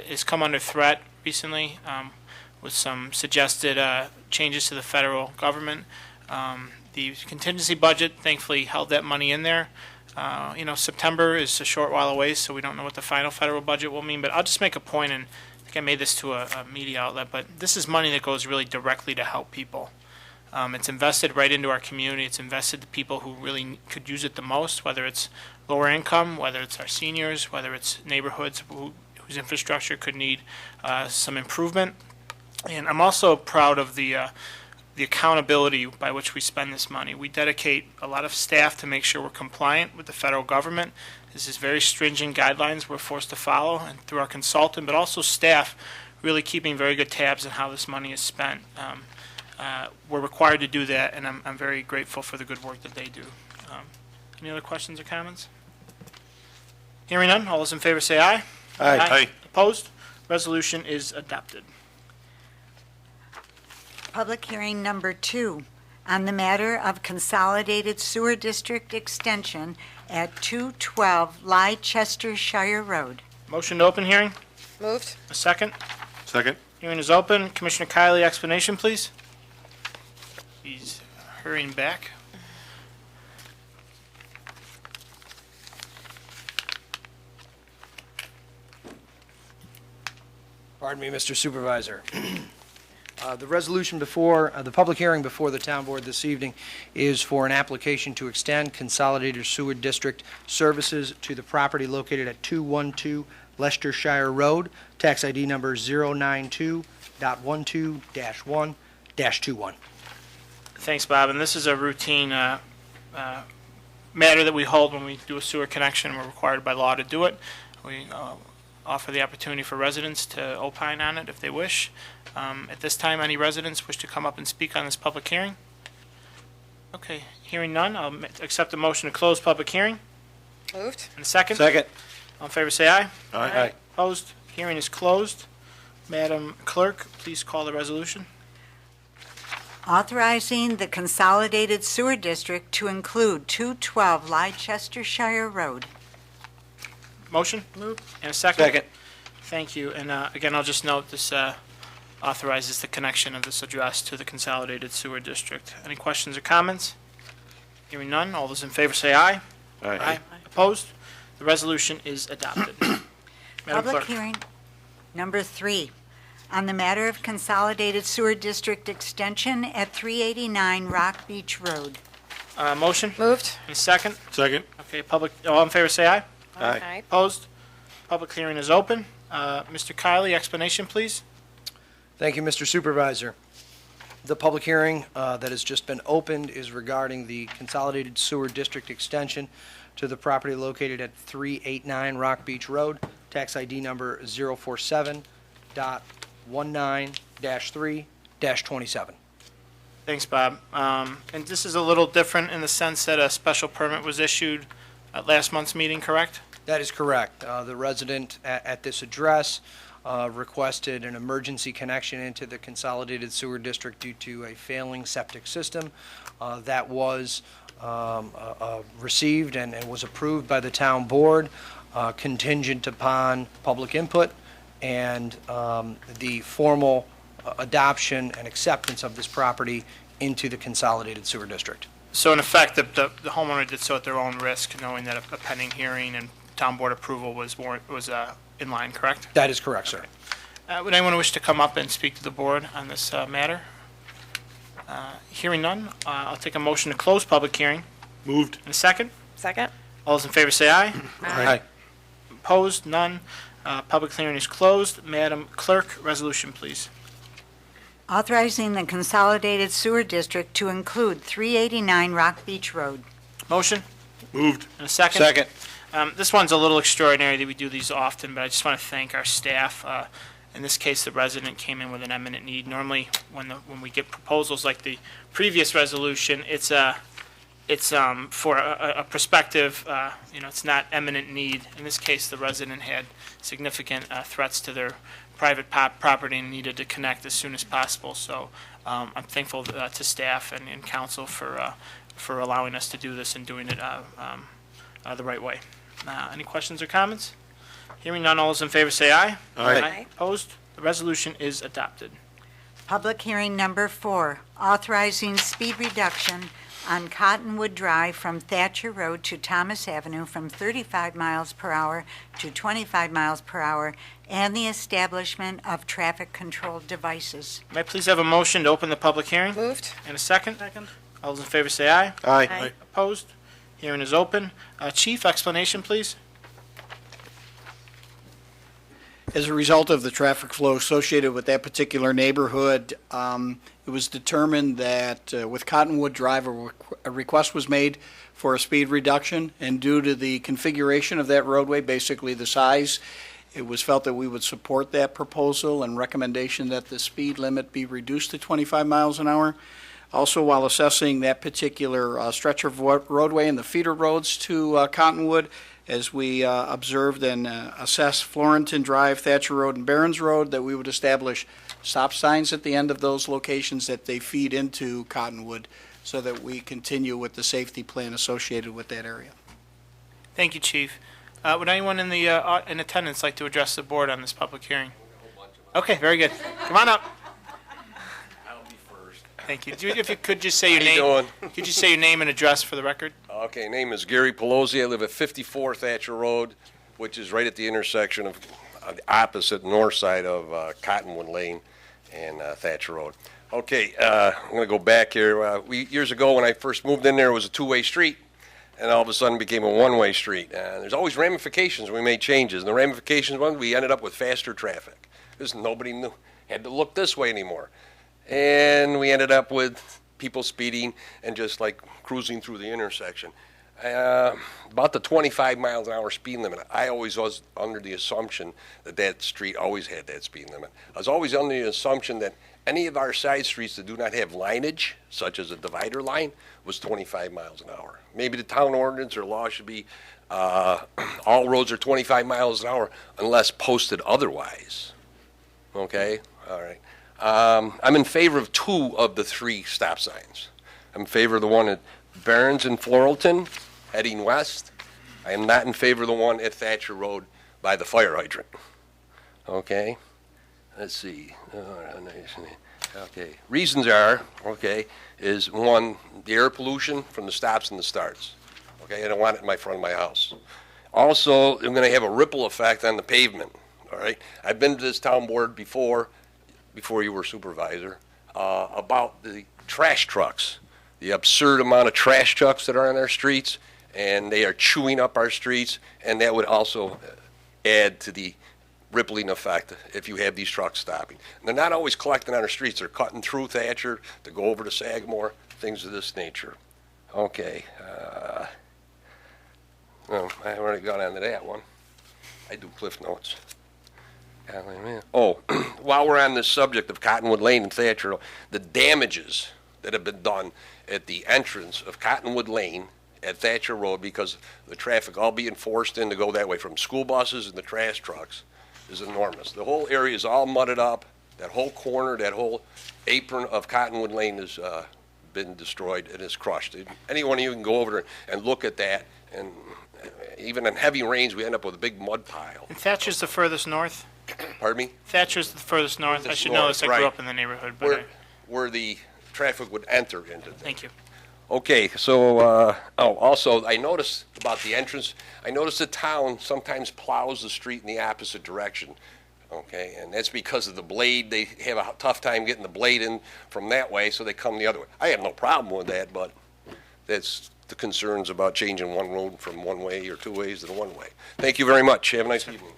has come under threat recently with some suggested changes to the federal government. The contingency budget thankfully held that money in there. September is a short while away, so we don't know what the final federal budget will mean. But I'll just make a point, and I think I made this to a media outlet, but this is money that goes really directly to help people. It's invested right into our community. It's invested to people who really could use it the most, whether it's lower income, whether it's our seniors, whether it's neighborhoods whose infrastructure could need some improvement. And I'm also proud of the accountability by which we spend this money. We dedicate a lot of staff to make sure we're compliant with the federal government. This is very stringent guidelines we're forced to follow, and through our consultant, but also staff really keeping very good tabs on how this money is spent. We're required to do that, and I'm very grateful for the good work that they do. Any other questions or comments? Hearing none, all those in favor say aye. Aye. Opposed? Resolution is adopted. Public hearing number 2 on the matter of Consolidated Sewer District Extension at 212 Leicestershire Road. Motion to open hearing. Moved. A second. Second. Hearing is open. Commissioner Kiley, explanation, please. He's hurrying back. Pardon me, Mr. Supervisor. The resolution before, the public hearing before the town board this evening is for an application to extend Consolidated Sewer District services to the property located at 212 Leicestershire Road, tax ID number 092.12-1-21. Thanks, Bob. And this is a routine matter that we hold when we do a sewer connection. We're required by law to do it. We offer the opportunity for residents to opine on it if they wish. At this time, any residents wish to come up and speak on this public hearing? Okay, hearing none, I'll accept the motion to close public hearing. Moved. In a second. Second. All in favor, say aye. Aye. Opposed? Hearing is closed. Madam Clerk, please call the resolution. Authorizing the Consolidated Sewer District to include 212 Leicestershire Road. Motion? Moved. And a second. Second. Thank you. And again, I'll just note this authorizes the connection of this address to the Consolidated Sewer District. Any questions or comments? Hearing none, all those in favor say aye. Aye. Opposed? The resolution is adopted. Madam Public Clerk. hearing number 3 on the matter of Consolidated Sewer District Extension at 389 Rock Beach Road. Motion? Moved. And second? Second. Okay, all in favor say aye. Aye. Opposed? Public hearing is open. Mr. Kiley, explanation, please. Thank you, Mr. Supervisor. The public hearing that has just been opened is regarding the Consolidated Sewer District Extension to the property located at 389 Rock Beach Road, tax ID number 047.19-3-27. Thanks, Bob. And this is a little different in the sense that a special permit was issued at last month's meeting, correct? That is correct. The resident at this address requested an emergency connection into the Consolidated Sewer District due to a failing septic system. That was received and was approved by the town board, contingent upon public input and the formal adoption and acceptance of this property into the Consolidated Sewer District. So in effect, the homeowner did so at their own risk, knowing that a pending hearing and town board approval was in line, correct? That is correct, sir. Would anyone wish to come up and speak to the board on this matter? Hearing none, I'll take a motion to close public hearing. Moved. And a second? Second. All those in favor say aye. Aye. Opposed? None. Public hearing is closed. Madam Clerk, resolution, please. Authorizing the Consolidated Sewer District to include 389 Rock Beach Road. Motion? Moved. And a second? Second. This one's a little extraordinary that we do these often, but I just want to thank our staff. In this case, the resident came in with an eminent need. Normally, when we get proposals like the previous resolution, it's for a prospective, it's not eminent need. In this case, the resident had significant threats to their private property and needed to connect as soon as possible. So I'm thankful to staff and council for allowing us to do this and doing it the right way. Any questions or comments? Hearing none, all those in favor say aye. Aye. Opposed? The resolution is adopted. Public hearing number 4, authorizing speed reduction on Cottonwood Drive from Thatcher Road to Thomas Avenue from 35 miles per hour to 25 miles per hour, and the establishment of traffic control devices. May I please have a motion to open the public hearing? Moved. And a second? Second. All those in favor say aye. Aye. Opposed? Hearing is open. Chief, explanation, please. As a result of the traffic flow associated with that particular neighborhood, it was determined that with Cottonwood Drive, a request was made for a speed reduction, and due to the configuration of that roadway, basically the size, it was felt that we would support that proposal and recommendation that the speed limit be reduced to 25 miles an hour. Also, while assessing that particular stretch of roadway and the feeder roads to Cottonwood, as we observed and assessed Florenton Drive, Thatcher Road, and Barron's Road, that we would establish stop signs at the end of those locations that they feed into Cottonwood so that we continue with the safety plan associated with that area. Thank you, Chief. Would anyone in attendance like to address the board on this public hearing? Okay, very good. Come on up. Thank you. If you could just say your name. How you doing? Could you say your name and address for the record? Okay, name is Gary Pelosi. I live at 54 Thatcher Road, which is right at the intersection of the opposite north side of Cottonwood Lane and Thatcher Road. Okay, I'm going to go back here. Years ago when I first moved in there, it was a two-way street, and all of a sudden became a one-way street. There's always ramifications when we made changes. And the ramifications, we ended up with faster traffic. Because nobody had to look this way anymore. And we ended up with people speeding and just like cruising through the intersection. About the 25 miles an hour speed limit, I always was under the assumption that that street always had that speed limit. I was always under the assumption that any of our side streets that do not have lineage, such as a divider line, was 25 miles an hour. Maybe the town ordinance or law should be all roads are 25 miles an hour unless posted otherwise. Okay? All right. I'm in favor of 2 of the 3 stop signs. I'm in favor of the one at Barron's and Floralton, heading west. I am not in favor of the one at Thatcher Road by the fire hydrant. Okay, let's see. Okay, reasons are, okay, is one, the air pollution from the stops and the starts. Okay, I don't want it in my front of my house. Also, I'm going to have a ripple effect on the pavement. All right, I've been to this town board before you were supervisor, about the trash trucks, the absurd amount of trash trucks that are on our streets, and they are chewing up our streets, and that would also add to the rippling effect if you have these trucks stopping. And they're not always collecting on our streets. They're cutting through Thatcher to go over to Sagamore, things of this nature. Okay. Well, I've already gone on to that one. I do Cliff Notes. Oh, while we're on this subject of Cottonwood Lane and Thatcher, the damages that have been done at the entrance of Cottonwood Lane at Thatcher Road because the traffic all being forced in to go that way from school buses and the trash trucks is enormous. The whole area is all mudded up. That whole corner, that whole apron of Cottonwood Lane has been destroyed and is crushed. Any one of you can go over there and look at that, and even in heavy rains, we end up with a big mud pile. And Thatcher's the furthest north? Pardon me? Thatcher's the furthest north. I Furthest should know this. I north, grew right. up in the neighborhood. But Where the traffic would enter into things. thank you. Okay, so, also, I noticed about the entrance, I noticed the town sometimes plows the street in the opposite direction, okay? And that's because of the blade. They have a tough time getting the blade in from that way, so they come the other way. I have no problem with that, but that's the concerns about changing one road from one way or two ways to one way. Thank you very much. Have a nice evening.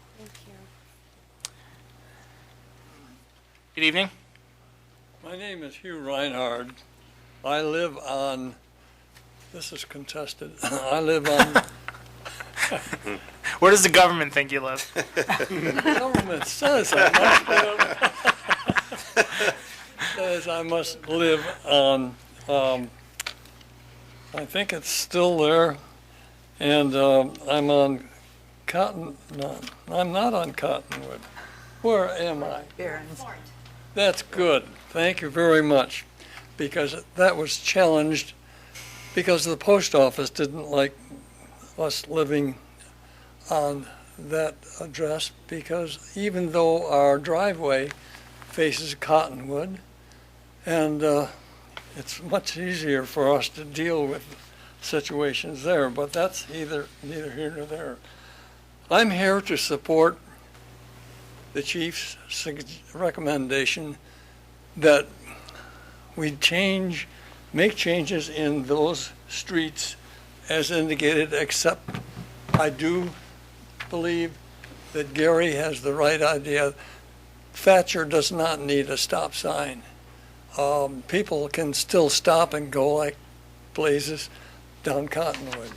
Good evening. My name is Hugh Reinhard. I live on, this is contested, I live on, Where does the government think you live? the government says I must live, says I must live on, I think it's still there, and I'm on Cotton, no, I'm not on Cottonwood. Where am I? Barron's. That's good. Thank you very much. Because that was challenged because the post office didn't like us living on that address, because even though our driveway faces Cottonwood, and it's much easier for us to deal with situations there, but that's neither here nor there. I'm here to support the chief's recommendation that we make changes in those streets as indicated, except I do believe that Gary has the right idea. Thatcher does not need a stop sign. People can still stop and go like blazes down Cottonwood.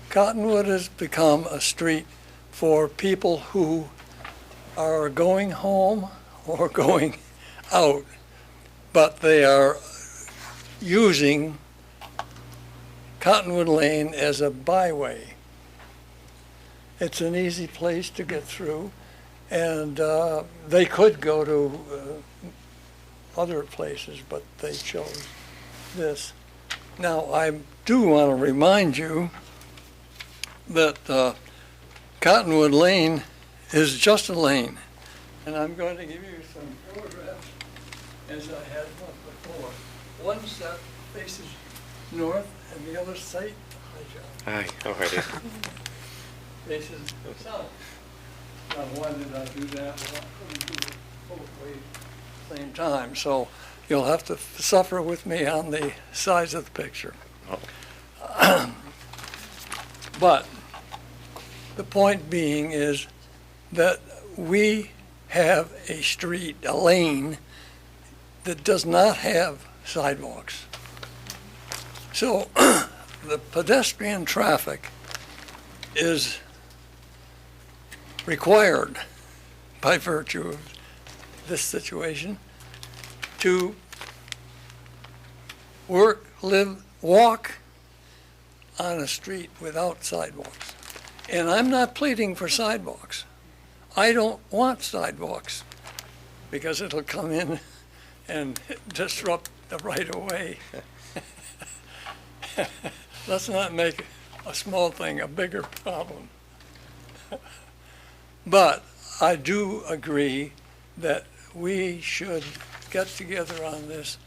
Cottonwood has become a street for people who are going home or going out, but they are using Cottonwood Lane as a byway. It's an easy place to get through, and they could go to other places, but they chose this. Now, I do want to remind you that Cottonwood Lane is just a lane, and I'm going to give you some photographs as I had one before. One set faces north, and the other side, Hi, how are you? faces south. Now, why did I do that? Well, I couldn't do it both ways at the same time, so you'll have to suffer with me on the size of the picture. But the point being is that we have a street, a lane, that does not have sidewalks. So the pedestrian traffic is required by virtue of this situation to work, live, walk on a street without sidewalks. And I'm not pleading for sidewalks. I don't want sidewalks because it'll come in and disrupt the right of way. Let's not make a small thing a bigger problem. But I do agree that we should get together on this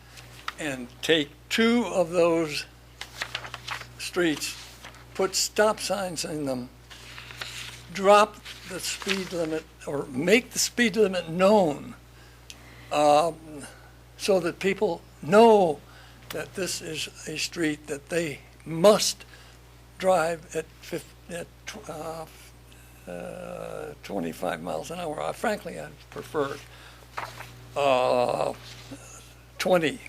and take 2 of those streets, put stop signs in them, drop the speed limit, or make the speed limit known, so that people know that this is a street that they must drive at 25 miles an hour. Frankly, I prefer 20.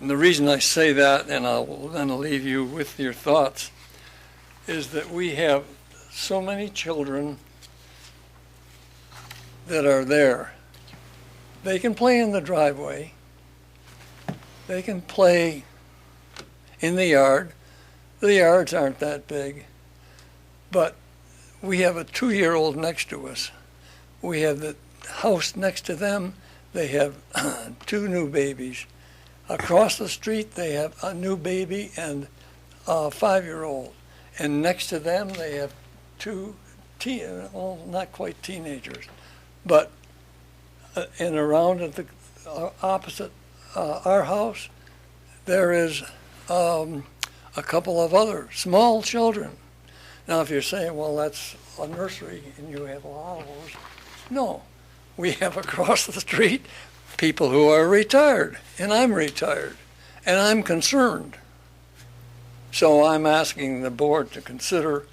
And the reason I say that, and I'll then leave you with your thoughts, is that we have so many children that are there. They can play in the driveway. They can play in the yard. The yards aren't that big. But we have a 2-year-old next to us. We have the house next to them. They have 2 new babies. Across the street, they have a new baby and a 5-year-old. And next to them, they have 2 not quite teenagers, but and around at the opposite our house, there is a couple of other small children. Now, if you're saying, well, that's a nursery and you have a lot of those, no. We have across the street people who are retired, and I'm retired, and I'm concerned. So I'm asking the board to consider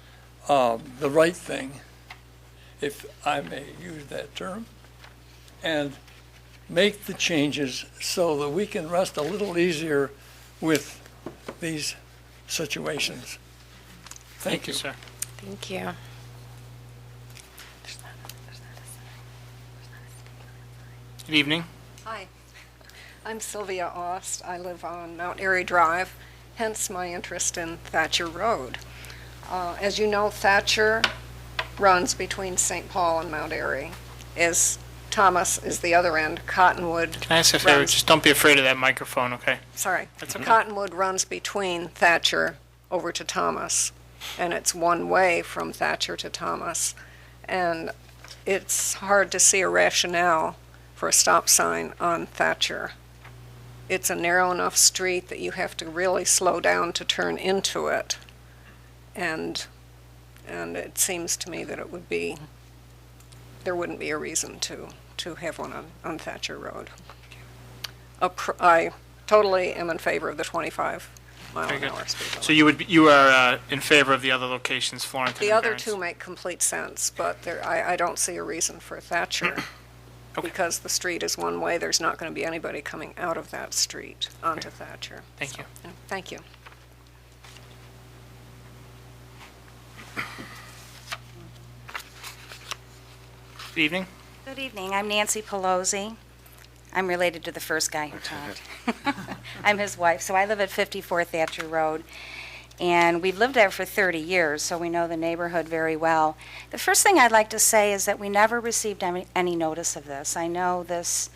the right thing, if I may use that term, and make the changes so that we can rest a little easier with these situations. Thank you. sir. Thank you. Good evening. Hi, I'm Sylvia Ost. I live on Mount Airy Drive, hence my interest in Thatcher Road. As you know, Thatcher runs between St. Paul and Mount Airy. As Thomas is the other end, Cottonwood. Can I ask a favor? runs- Just don't be afraid of that microphone, okay? Sorry. That's okay. Cottonwood runs between Thatcher over to Thomas, and it's one way from Thatcher to Thomas. And it's hard to see a rationale for a stop sign on Thatcher. It's a narrow enough street that you have to really slow down to turn into it. And it seems to me that it would be, there wouldn't be a reason to have one on Thatcher Road. I totally am in favor of the 25 mile Very an good. hour speed limit. So you are in favor of the other locations, Florentine The and other Barron's? 2 make complete sense, but I don't see a reason for Thatcher. Okay. Because the street is one way, there's not going to be anybody coming out of that street onto Thatcher. Thank you. Yeah, thank you. Good evening. Good evening. I'm Nancy Pelosi. I'm related to the first guy who talked. I'm his wife. So I live at 54 Thatcher Road, and we've lived there for 30 years, so we know the neighborhood very well. The first thing I'd like to say is that we never received any notice of this. I know this,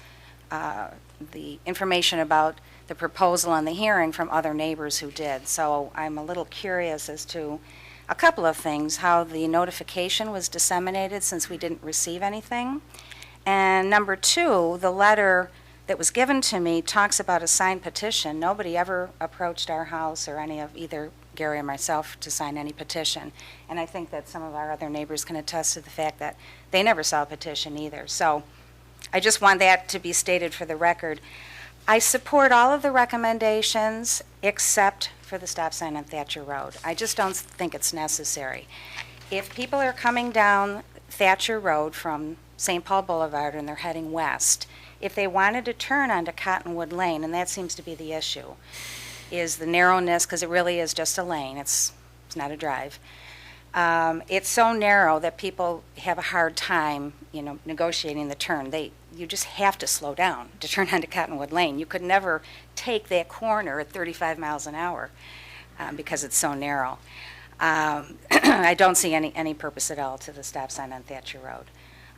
the information about the proposal and the hearing from other neighbors who did, so I'm a little curious as to a couple of things, how the notification was disseminated since we didn't receive anything. And number 2, the letter that was given to me talks about a signed petition. Nobody ever approached our house or any of either Gary or myself to sign any petition. And I think that some of our other neighbors can attest to the fact that they never saw a petition either. So I just want that to be stated for the record. I support all of the recommendations except for the stop sign on Thatcher Road. I just don't think it's necessary. If people are coming down Thatcher Road from St. Paul Boulevard and they're heading west, if they wanted to turn onto Cottonwood Lane, and that seems to be the issue, is the narrowness, because it really is just a lane, it's not a drive. It's so narrow that people have a hard time, negotiating the turn. You just have to slow down to turn onto Cottonwood Lane. You could never take that corner at 35 miles an hour because it's so narrow. I don't see any purpose at all to the stop sign on Thatcher Road.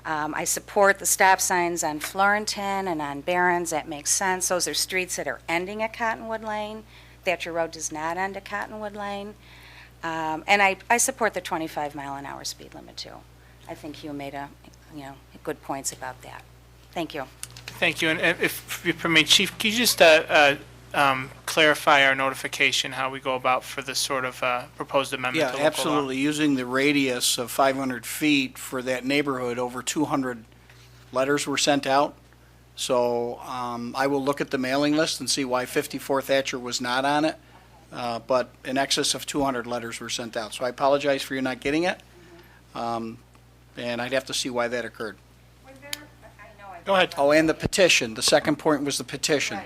I support the stop signs on Florentine and on Barron's. That makes sense. Those are streets that are ending at Cottonwood Lane. Thatcher Road does not end at Cottonwood Lane. And I support the 25 mile an hour speed limit too. I think Hugh made a good points about that. Thank you. Thank you. And if you permit, Chief, could you just clarify our notification, how we go about for this sort of proposed amendment Yeah, to local law? absolutely. Using the radius of 500 feet for that neighborhood, over 200 letters were sent out. So I will look at the mailing list and see why 54 Thatcher was not on it. But in excess of 200 letters were sent out. So I apologize for you not getting it. And I'd have to see why that occurred. Go ahead. Oh, and the petition. The second point was the petition.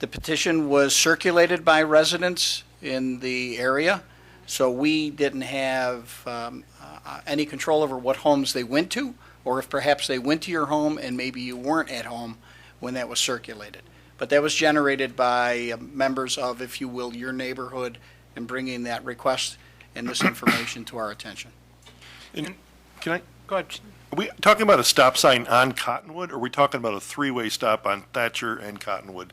The petition was circulated by residents in the area, so we didn't have any control over what homes they went to, or if perhaps they went to your home and maybe you weren't at home when that was circulated. But that was generated by members of, if you will, your neighborhood, and bringing that request and this information to our attention. And can I? Go ahead. Are we talking about a stop sign on Cottonwood, or are we talking about a three-way stop on Thatcher and Cottonwood?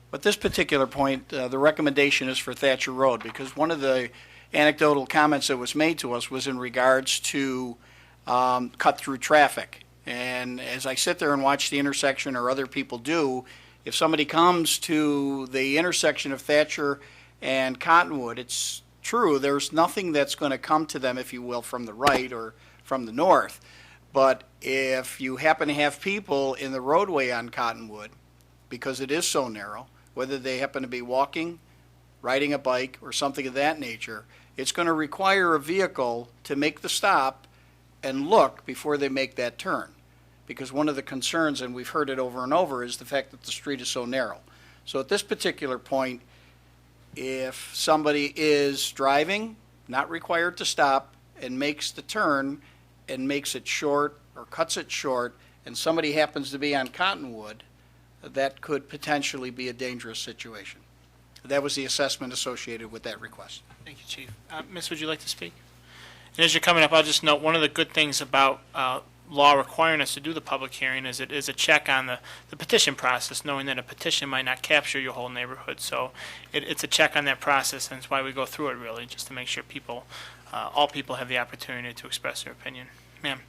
But this particular point, the recommendation is for Thatcher Road, because one of the anecdotal comments that was made to us was in regards to cut-through traffic. And as I sit there and watch the intersection, or other people do, if somebody comes to the intersection of Thatcher and Cottonwood, it's true, there's nothing that's going to come to them, if you will, from the right or from the north. But if you happen to have people in the roadway on Cottonwood, because it is so narrow, whether they happen to be walking, riding a bike, or something of that nature, it's going to require a vehicle to make the stop and look before they make that turn. Because one of the concerns, and we've heard it over and over, is the fact that the street is so narrow. So at this particular point, if somebody is driving, not required to stop, and makes the turn and makes it short or cuts it short, and somebody happens to be on Cottonwood, that could potentially be a dangerous situation. That was the assessment associated with that request. Thank you, Chief. Miss, would you like to speak? And as you're coming up, I'll just note one of the good things about law requiring us to do the public hearing is it is a check on the petition process, knowing that a petition might not capture your whole neighborhood. So it's a check on that process, and it's why we go through it, really, just to make sure people, all people have the opportunity to express their opinion. Ma'am.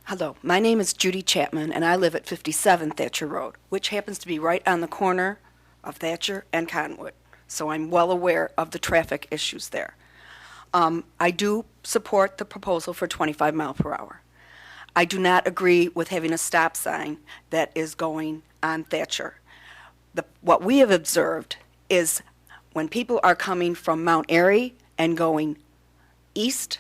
Hello, my name is Judy Chapman, and I live at 57 Thatcher Road, which happens to be right on the corner of Thatcher and Cottonwood. So I'm well aware of the traffic issues there. I do support the proposal for 25 miles per hour. I do not agree with having a stop sign that is going on Thatcher. What we have observed is when people are coming from Mount Airy and going east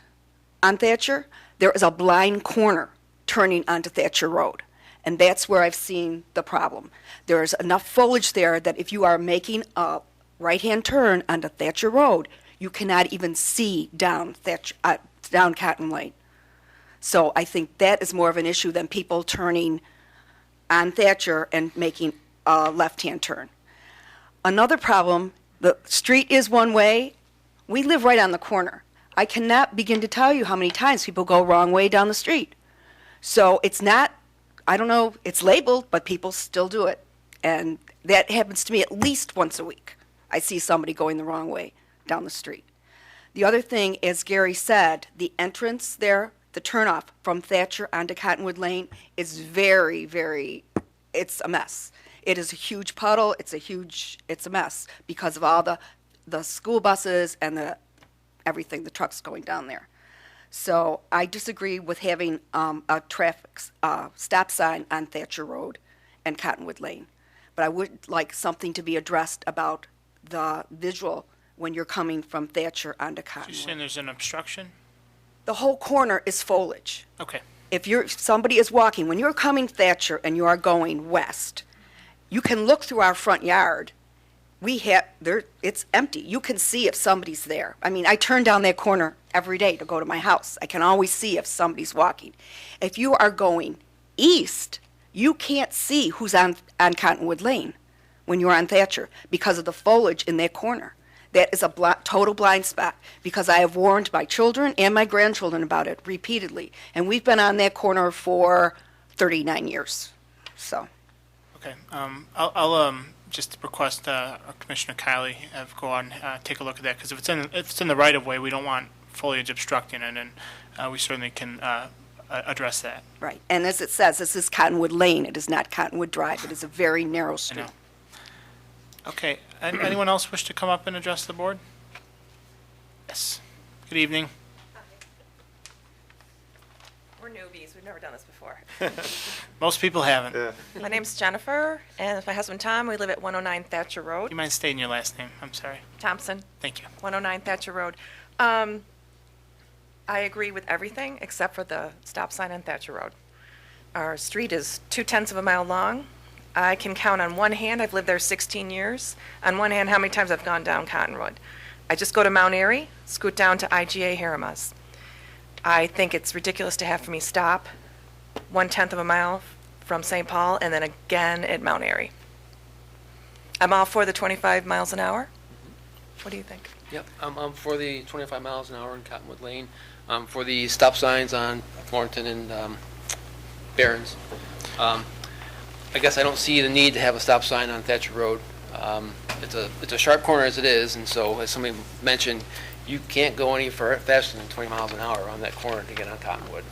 on Thatcher, there is a blind corner turning onto Thatcher Road. And that's where I've seen the problem. There's enough foliage there that if you are making a right-hand turn onto Thatcher Road, you cannot even see down Cotton Lane. So I think that is more of an issue than people turning on Thatcher and making a left-hand turn. Another problem, the street is one way. We live right on the corner. I cannot begin to tell you how many times people go wrong way down the street. So it's not, I don't know, it's labeled, but people still do it. And that happens to me at least once a week. I see somebody going the wrong way down the street. The other thing, as Gary said, the entrance there, the turnoff from Thatcher onto Cottonwood Lane is very, very, it's a mess. It is a huge puddle, it's a mess because of all the school buses and everything, the trucks going down there. So I disagree with having a traffic stop sign on Thatcher Road and Cottonwood Lane. But I would like something to be addressed about the visual when you're coming from Thatcher onto Cottonwood. You're saying there's an obstruction? The whole corner is foliage. Okay. If somebody is walking, when you're coming Thatcher and you are going west, you can look through our front yard. It's empty. You can see if somebody's there. I mean, I turn down that corner every day to go to my house. I can always see if somebody's walking. If you are going east, you can't see who's on Cottonwood Lane when you're on Thatcher because of the foliage in that corner. That is a total blind spot because I have warned my children and my grandchildren about it repeatedly. And we've been on that corner for 39 years. So. Okay. I'll just request Commissioner Kiley go on take a look at that because if it's in the right of way, we don't want foliage obstructing it, and we certainly can address that. Right. And as it says, this is Cottonwood Lane. It is not Cottonwood Drive. It is a very narrow I street. know. Okay, anyone else wish to come up and address the board? Yes. Good evening. We're newbies. We've never done this before. Most people haven't. My name's Jennifer, and with my husband Tom, we live at 109 Thatcher Road. You mind stating your last name? I'm sorry. Thompson. Thank you. 109 Thatcher Road. I agree with everything except for the stop sign on Thatcher Road. Our street is 0.2 of a mile long. I can count on one hand, I've lived there 16 years, on one hand how many times I've gone down Cottonwood. I just go to Mount Airy, scoot down to IGA Haramas. I think it's ridiculous to have for me stop 0.1 of a mile from St. Paul and then again at Mount Airy. I'm all for the 25 miles an hour. What do you think? Yep, I'm for the 25 miles an hour in Cottonwood Lane. For the stop signs on Thornton and Barron's. I guess I don't see the need to have a stop sign on Thatcher Road. It's a sharp corner as it is, and so as somebody mentioned, you can't go any faster than 20 miles an hour on that corner to get on Cottonwood.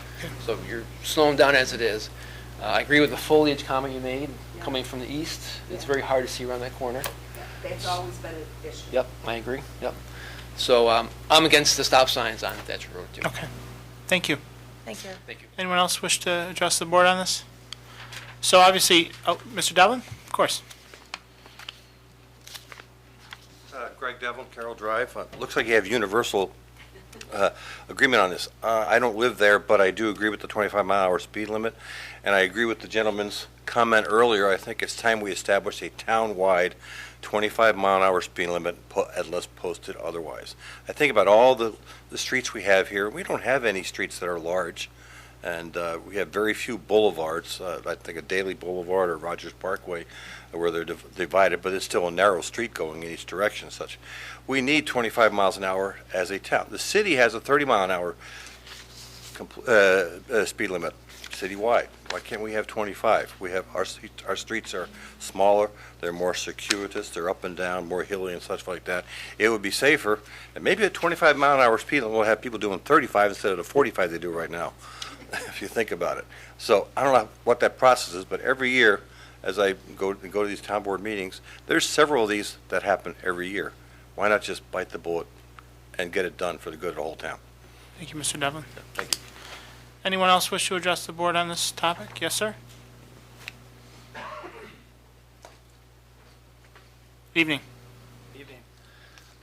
So you're slowing down as it is. I agree with the foliage comment you made. Coming from the east, it's very hard to see around that corner. That's always been an issue. Yep, I agree. Yep. So I'm against the stop signs on Thatcher Road too. Okay. Thank you. Thank you. Thank you. Anyone else wish to address the board on this? So obviously, Mr. Devlin? Of course. Greg Devlin, Carroll Drive. Looks like you have universal agreement on this. I don't live there, but I do agree with the 25-mile-an-hour speed limit, and I agree with the gentleman's comment earlier. I think it's time we establish a town-wide 25-mile-an-hour speed limit unless posted otherwise. I think about all the streets we have here. We don't have any streets that are large, and we have very few boulevards. I think a Daly Boulevard or Rogers Parkway where they're divided, but it's still a narrow street going in each direction and such. We need 25 miles an hour as a town. The city has a 30-mile-an-hour speed limit citywide. Why can't we have 25? We have our streets are smaller, they're more circuitous, they're up and down, more hilly and such like that. It would be safer, and maybe a 25-mile-an-hour speed limit will have people doing 35 instead of the 45 they do right now, if you think about it. So I don't know what that process is, but every year, as I go to these town board meetings, there's several of these that happen every year. Why not just bite the bullet and get it done for the good of the whole town? Thank you, Mr. Devlin. Thank you. Anyone else wish to address the board on this topic? Yes, sir? Evening.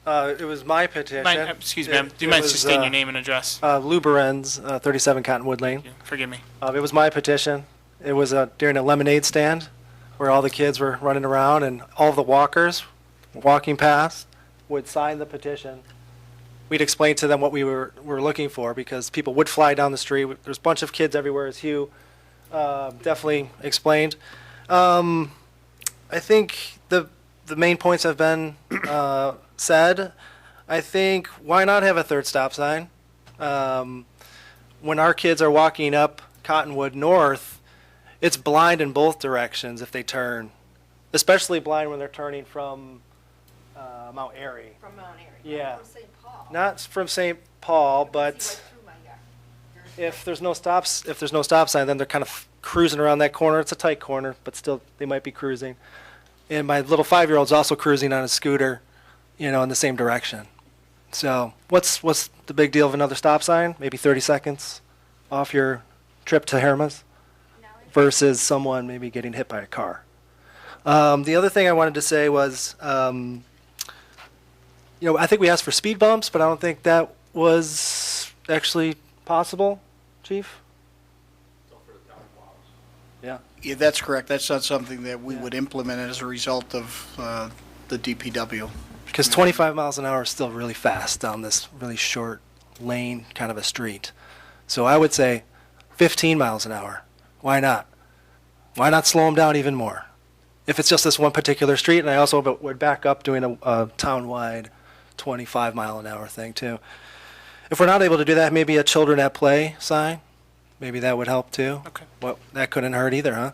It was my petition. Excuse me, ma'am. Do you mind just stating your name and address? Lou Berenz, 37 Cottonwood Lane. Forgive me. It was my petition. It was during a lemonade stand where all the kids were running around and all the walkers walking past would sign the petition. We'd explain to them what we were looking for because people would fly down the street. There's a bunch of kids everywhere, as Hugh definitely explained. I think the main points have been said. I think why not have a third stop sign? When our kids are walking up Cottonwood North, it's blind in both directions if they turn, especially blind when they're turning from Mount Airy. From Mount Airy. Yeah. From St. Paul. Not from St. Paul, but if there's no stop sign, then they're kind of cruising around that corner. It's a tight corner, but still they might be cruising. And my little 5-year-old's also cruising on a scooter, in the same direction. So what's the big deal of another stop sign? Maybe 30 seconds off your trip to Hermas versus someone maybe getting hit by a car. The other thing I wanted to say was, I think we asked for speed bumps, but I don't think that was actually possible, Chief? Yeah. Yeah, that's correct. That's not something that we would implement as a result of the DPW. Because 25 miles an hour is still really fast down this really short lane kind of a street. So I would say 15 miles an hour. Why not? Why not slow them down even more? If it's just this one particular street, and I also would back up doing a town-wide 25-mile-an-hour thing too. If we're not able to do that, maybe a children at play sign. Maybe that would help too. Okay. Well, that couldn't hurt either, huh?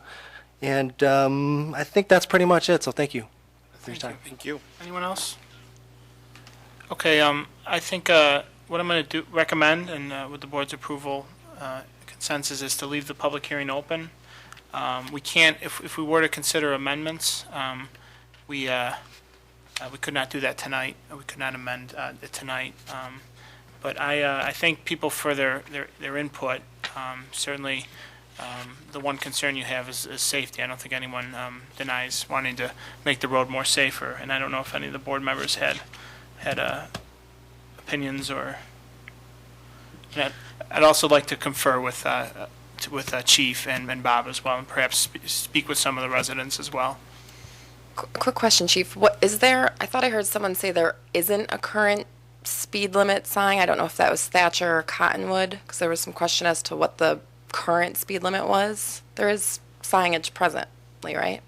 And I think that's pretty much it, so thank you for your time. Thank you. Anyone else? Okay, I think what I'm going to recommend, and with the board's approval, consensus, is to leave the public hearing open. We can't, if we were to consider amendments, we could not do that tonight. We could not amend it tonight. But I thank people for their input. Certainly, the one concern you have is safety. I don't think anyone denies wanting to make the road more safer, and I don't know if any of the board members had opinions or. I'd also like to confer with Chief and Bob as well, and perhaps speak with some of the residents as well. Quick question, Chief. What is there? I thought I heard someone say there isn't a current speed limit sign. I don't know if that was Thatcher or Cottonwood, because there was some question as to what the current speed limit was. There is signage presently, right?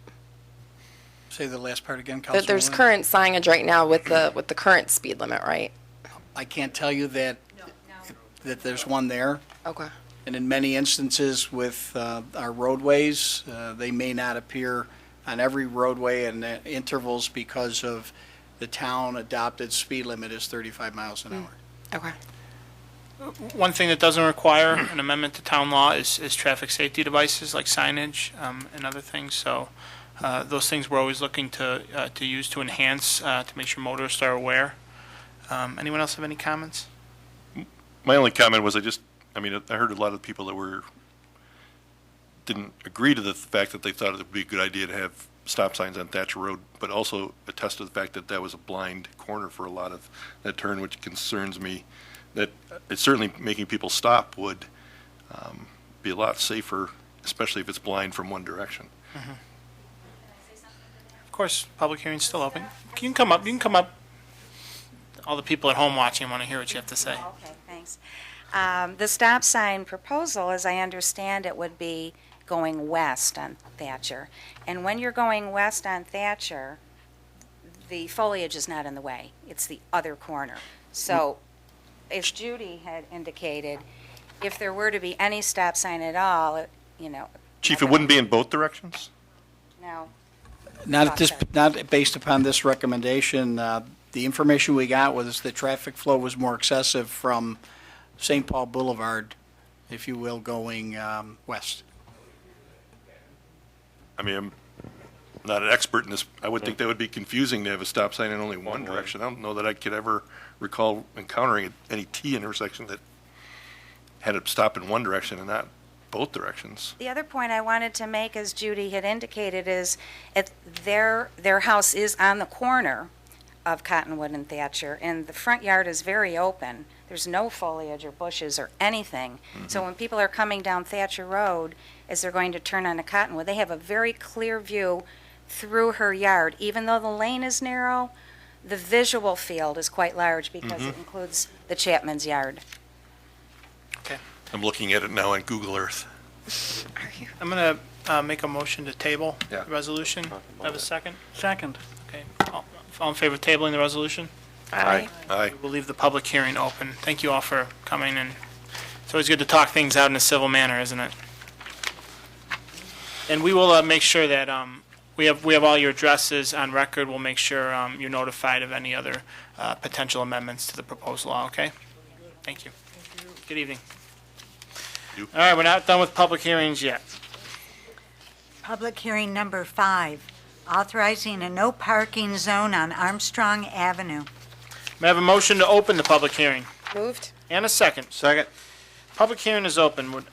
Say the last part again, Councilwoman. There's current signage right now with the current speed limit, right? I can't tell you that there's one there. Okay. And in many instances with our roadways, they may not appear on every roadway and intervals because of the town adopted speed limit is 35 miles an hour. Okay. One thing that doesn't require an amendment to town law is traffic safety devices like signage and other things. So those things we're always looking to use to enhance, to make sure motorists are aware. Anyone else have any comments? My only comment was I heard a lot of people that didn't agree to the fact that they thought it would be a good idea to have stop signs on Thatcher Road, but also attest to the fact that that was a blind corner for a lot of that turn, which concerns me. That it's certainly making people stop would be a lot safer, especially if it's blind from one direction. Mm-hmm. Of course, public hearing's still open. You can come up. You can come up. All the people at home watching want to hear what you have to say. Okay, thanks. The stop sign proposal, as I understand it, would be going west on Thatcher. And when you're going west on Thatcher, the foliage is not in the way. It's the other corner. So, as Judy had indicated, if there were to be any stop sign at all, Chief, it wouldn't be in both directions? No. Not based upon this recommendation. The information we got was the traffic flow was more excessive from St. Paul Boulevard, if you will, going west. I'm not an expert in this. I would think that would be confusing to have a stop sign in only one direction. I don't know that I could ever recall encountering any T intersection that had it stop in one direction and not both directions. The other point I wanted to make, as Judy had indicated, is their house is on the corner of Cottonwood and Thatcher, and the front yard is very open. There's no foliage or bushes or anything. Mm-hmm. So when people are coming down Thatcher Road, as they're going to turn onto Cottonwood, they have a very clear view through her yard. Even though the lane is narrow, the visual field is quite large because it includes the Chapman's yard. Okay. I'm looking at it now on Google Earth. I'm going to make a motion to table the resolution. Have a second? Second. Okay. All in favor of tabling the resolution? Aye. Aye. We'll leave the public hearing open. Thank you all for coming, and it's always good to talk things out in a civil manner, isn't it? And we will make sure that we have all your addresses on record. We'll make sure you're notified of any other potential amendments to the proposed law, okay? Thank you. Good evening. All right, we're not done with public hearings yet. Public hearing number 5, authorizing a no parking zone on Armstrong Avenue. May I have a motion to open the public hearing? Moved. And a second. Second. Public hearing is open.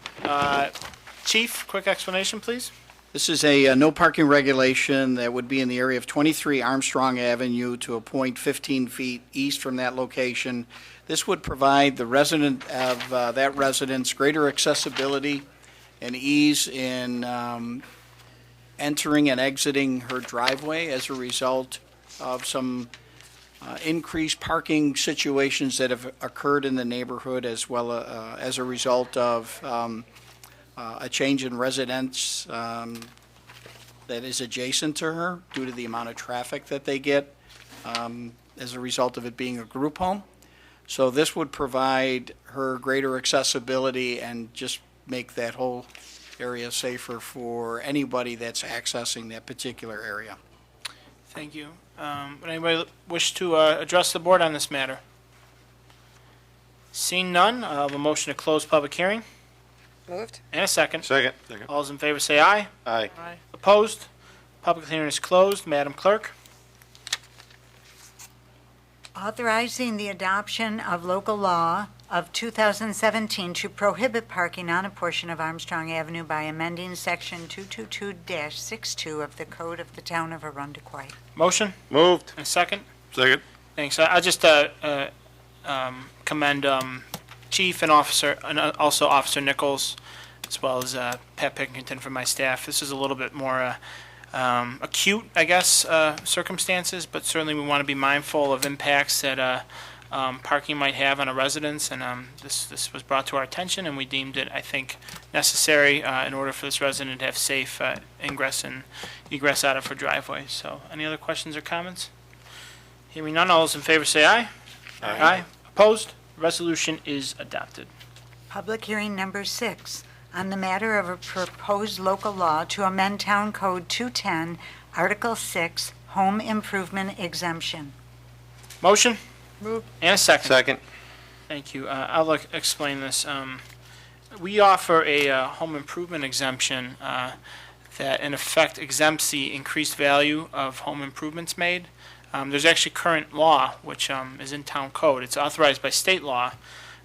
Chief, quick explanation, please. This is a no parking regulation that would be in the area of 23 Armstrong Avenue to a point 15 feet east from that location. This would provide the resident of that residence greater accessibility and ease in entering and exiting her driveway as a result of some increased parking situations that have occurred in the neighborhood, as well as a result of a change in residence that is adjacent to her due to the amount of traffic that they get as a result of it being a group home. So this would provide her greater accessibility and just make that whole area safer for anybody that's accessing that particular area. Thank you. Would anybody wish to address the board on this matter? Seeing none, I'll have a motion to close public hearing. Moved. And a second. Second. All those in favor say aye. Aye. Opposed? Public hearing is closed. Madam Clerk? Authorizing the adoption of local law of 2017 to prohibit parking on a portion of Armstrong Avenue by amending Section 222-62 of the Code of the Town of Arundequoit. Motion? Moved. And a second? Second. Thanks. I'll just commend Chief and Officer, and also Officer Nichols, as well as Pat Pickington from my staff. This is a little bit more acute, I guess, circumstances, but certainly we want to be mindful of impacts that parking might have on a residence, and this was brought to our attention, and we deemed it, I think, necessary in order for this resident to have safe ingress and egress out of her driveway. So, any other questions or comments? Hearing none, all those in favor say aye. Aye. Opposed? Resolution is adopted. Public hearing number 6 on the matter of a proposed local law to amend Town Code 210, Article 6, Home Improvement Exemption. Motion? Moved. And a second. Second. Thank you. I'll explain this. We offer a home improvement exemption that in effect exempts the increased value of home improvements made. There's actually current law, which is in town code. It's authorized by state law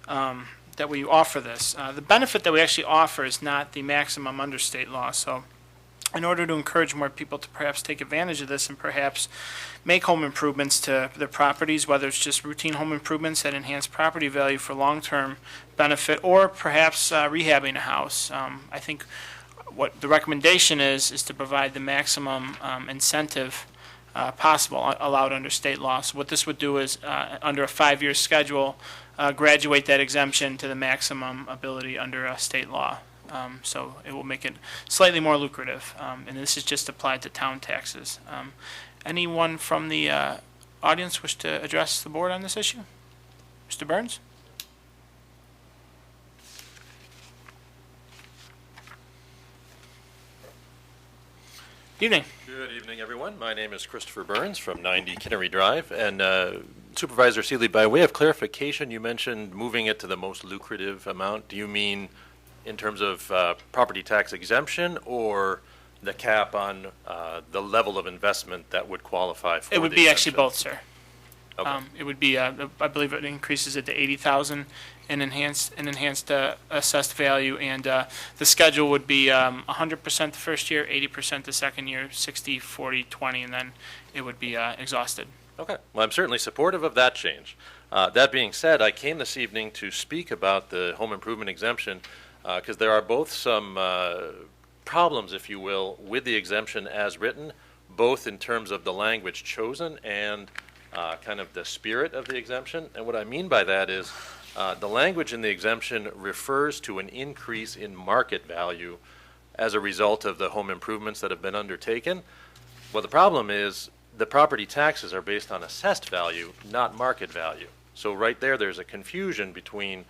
that we offer this. The benefit that we actually offer is not the maximum under state law. So in order to encourage more people to perhaps take advantage of this and perhaps make home improvements to their properties, whether it's just routine home improvements that enhance property value for long-term benefit, or perhaps rehabbing a house, I think what the recommendation is to provide the maximum incentive possible allowed under state law. So what this would do is, under a 5-year schedule, graduate that exemption to the maximum ability under state law. So it will make it slightly more lucrative, and this is just applied to town taxes. Anyone from the audience wish to address the board on this issue? Mr. Burns? Evening. Good evening, everyone. My name is Christopher Burns from 90 Kinnery Drive. And Supervisor Seeley, by way of clarification, you mentioned moving it to the most lucrative amount. Do you mean in terms of property tax exemption or the cap on the level of investment that would qualify for It would the be exemption? actually both, sir. Okay. It would be, I believe it increases it to 80,000 in enhanced assessed value, and the schedule would be 100% the first year, 80% the second year, 60, 40, 20, and then it would be exhausted. Okay. Well, I'm certainly supportive of that change. That being said, I came this evening to speak about the home improvement exemption because there are both some problems, if you will, with the exemption as written, both in terms of the language chosen and kind of the spirit of the exemption. And what I mean by that is the language in the exemption refers to an increase in market value as a result of the home improvements that have been undertaken. Well, the problem is the property taxes are based on assessed value, not market value. So right there's a confusion between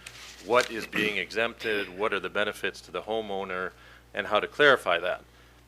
what is being exempted, what are the benefits to the homeowner, and how to clarify that.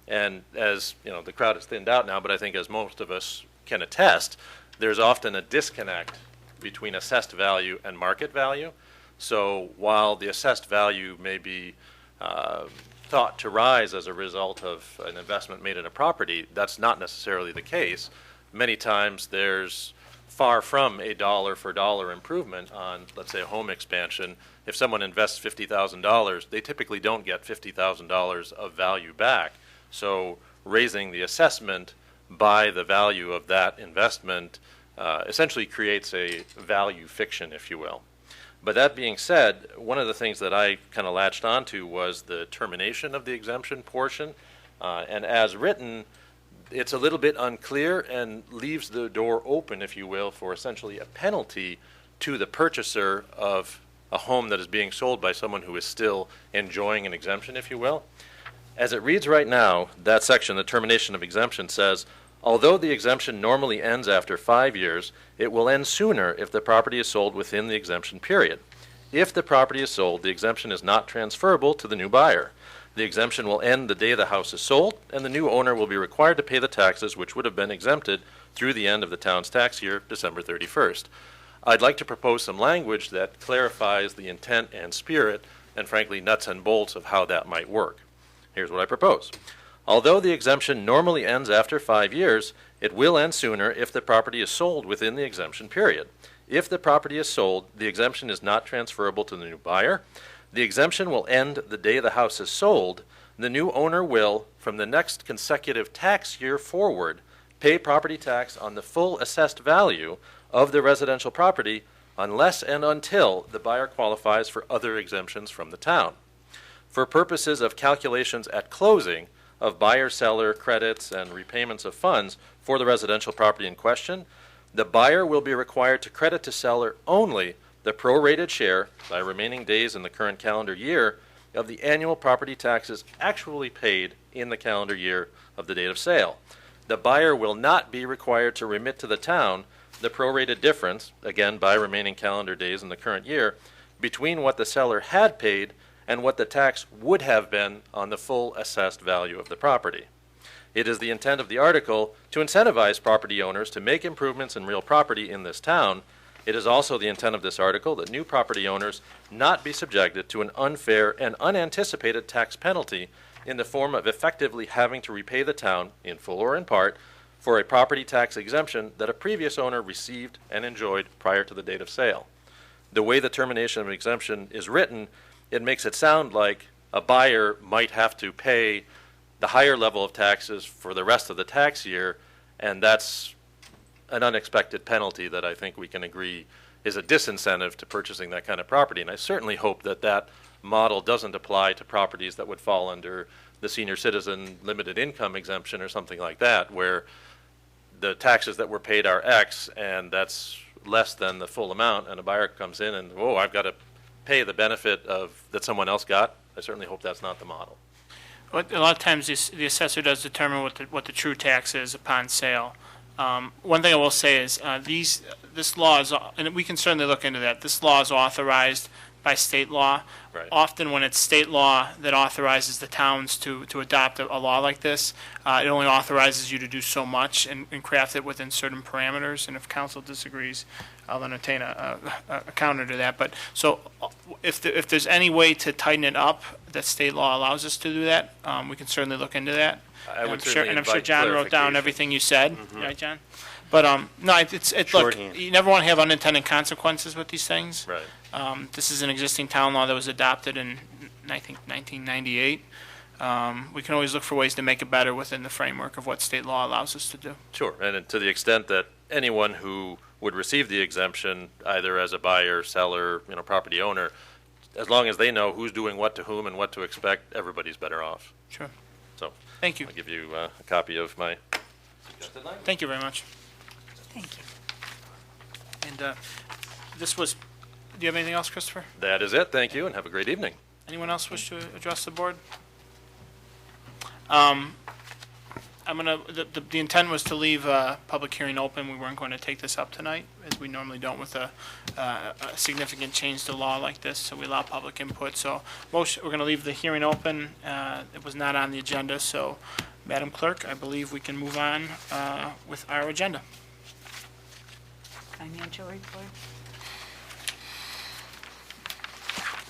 And as you know, the crowd has thinned out now, but I think as most of us can attest, there's often a disconnect between assessed value and market value. So while the assessed value may be thought to rise as a result of an investment made in a property, that's not necessarily the case. Many times there's far from a dollar for dollar improvement on, let's say, a home expansion. If someone invests $50,000, they typically don't get $50,000 of value back. So raising the assessment by the value of that investment essentially creates a value fiction, if you will. But that being said, one of the things that I kind of latched onto was the termination of the exemption portion. And as written, it's a little bit unclear and leaves the door open, if you will, for essentially a penalty to the purchaser of a home that is being sold by someone who is still enjoying an exemption, if you will. As it reads right now, that section, the termination of exemption, says, although the exemption normally ends after 5 years, it will end sooner if the property is sold within the exemption period. If the property is sold, the exemption is not transferable to the new buyer. The exemption will end the day the house is sold, and the new owner will be required to pay the taxes which would have been exempted through the end of the town's tax year, December 31st. I'd like to propose some language that clarifies the intent and spirit, and frankly, nuts and bolts of how that might work. Here's what I propose. Although the exemption normally ends after 5 years, it will end sooner if the property is sold within the exemption period. If the property is sold, the exemption is not transferable to the new buyer. The exemption will end the day the house is sold. The new owner will, from the next consecutive tax year forward, pay property tax on the full assessed value of the residential property unless and until the buyer qualifies for other exemptions from the town. For purposes of calculations at closing of buyer-seller credits and repayments of funds for the residential property in question, the buyer will be required to credit to seller only the prorated share by remaining days in the current calendar year of the annual property taxes actually paid in the calendar year of the date of sale. The buyer will not be required to remit to the town the prorated difference, again by remaining calendar days in the current year, between what the seller had paid and what the tax would have been on the full assessed value of the property. It is the intent of the article to incentivize property owners to make improvements in real property in this town. It is also the intent of this article that new property owners not be subjected to an unfair and unanticipated tax penalty in the form of effectively having to repay the town, in full or in part, for a property tax exemption that a previous owner received and enjoyed prior to the date of sale. The way the termination of exemption is written, it makes it sound like a buyer might have to pay the higher level of taxes for the rest of the tax year, and that's an unexpected penalty that I think we can agree is a disincentive to purchasing that kind of property. And I certainly hope that that model doesn't apply to properties that would fall under the senior citizen limited income exemption or something like that, where the taxes that were paid are X and that's less than the full amount, and a buyer comes in and, oh, I've got to pay the benefit of that someone else got. I certainly hope that's not the model. A lot of times the assessor does determine what the true tax is upon sale. One thing I will say is this law is, and we can certainly look into that, this law is authorized by state law. Right. Often when it's state law that authorizes the towns to adopt a law like this, it only authorizes you to do so much and craft it within certain parameters. And if council disagrees, I'll entertain a counter to that. But so if there's any way to tighten it up, that state law allows us to do that, we can certainly look into that. I would I'm sure, certainly and I'm sure invite John wrote down clarification. everything you said, Mhm. right, John? But no, it's look, Shorthand. you never want to have unintended consequences with these things. Right. This is an existing town law that was adopted in, I think, 1998. We can always look for ways to make it better within the framework of what state law allows us to do. Sure, and to the extent that anyone who would receive the exemption, either as a buyer, seller, property owner, as long as they know who's doing what to whom and what to expect, everybody's better off. Sure. So, thank you. I'll give you a copy of my suggested language. Thank you very much. Thank you. And this was, do you have anything else, Christopher? That is it. Thank you, and have a great evening. Anyone else wish to address the board? The intent was to leave public hearing open. We weren't going to take this up tonight, as we normally don't with a significant change to law like this, so we allow public input. So we're going to leave the hearing open. It was not on the agenda, so Madam Clerk, I believe we can move on with our agenda. Financial report.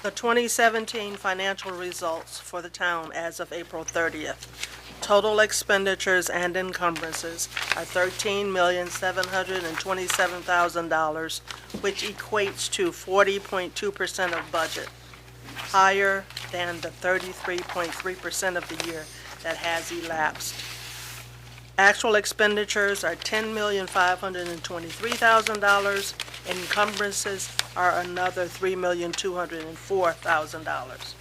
The 2017 financial results for the town as of April 30th. Total expenditures and encumbrances are $13,727,000, which equates to 40.2% of budget, higher than the 33.3% of the year that has elapsed. Actual expenditures are $10,523,000, and encumbrances are another $3,204,000.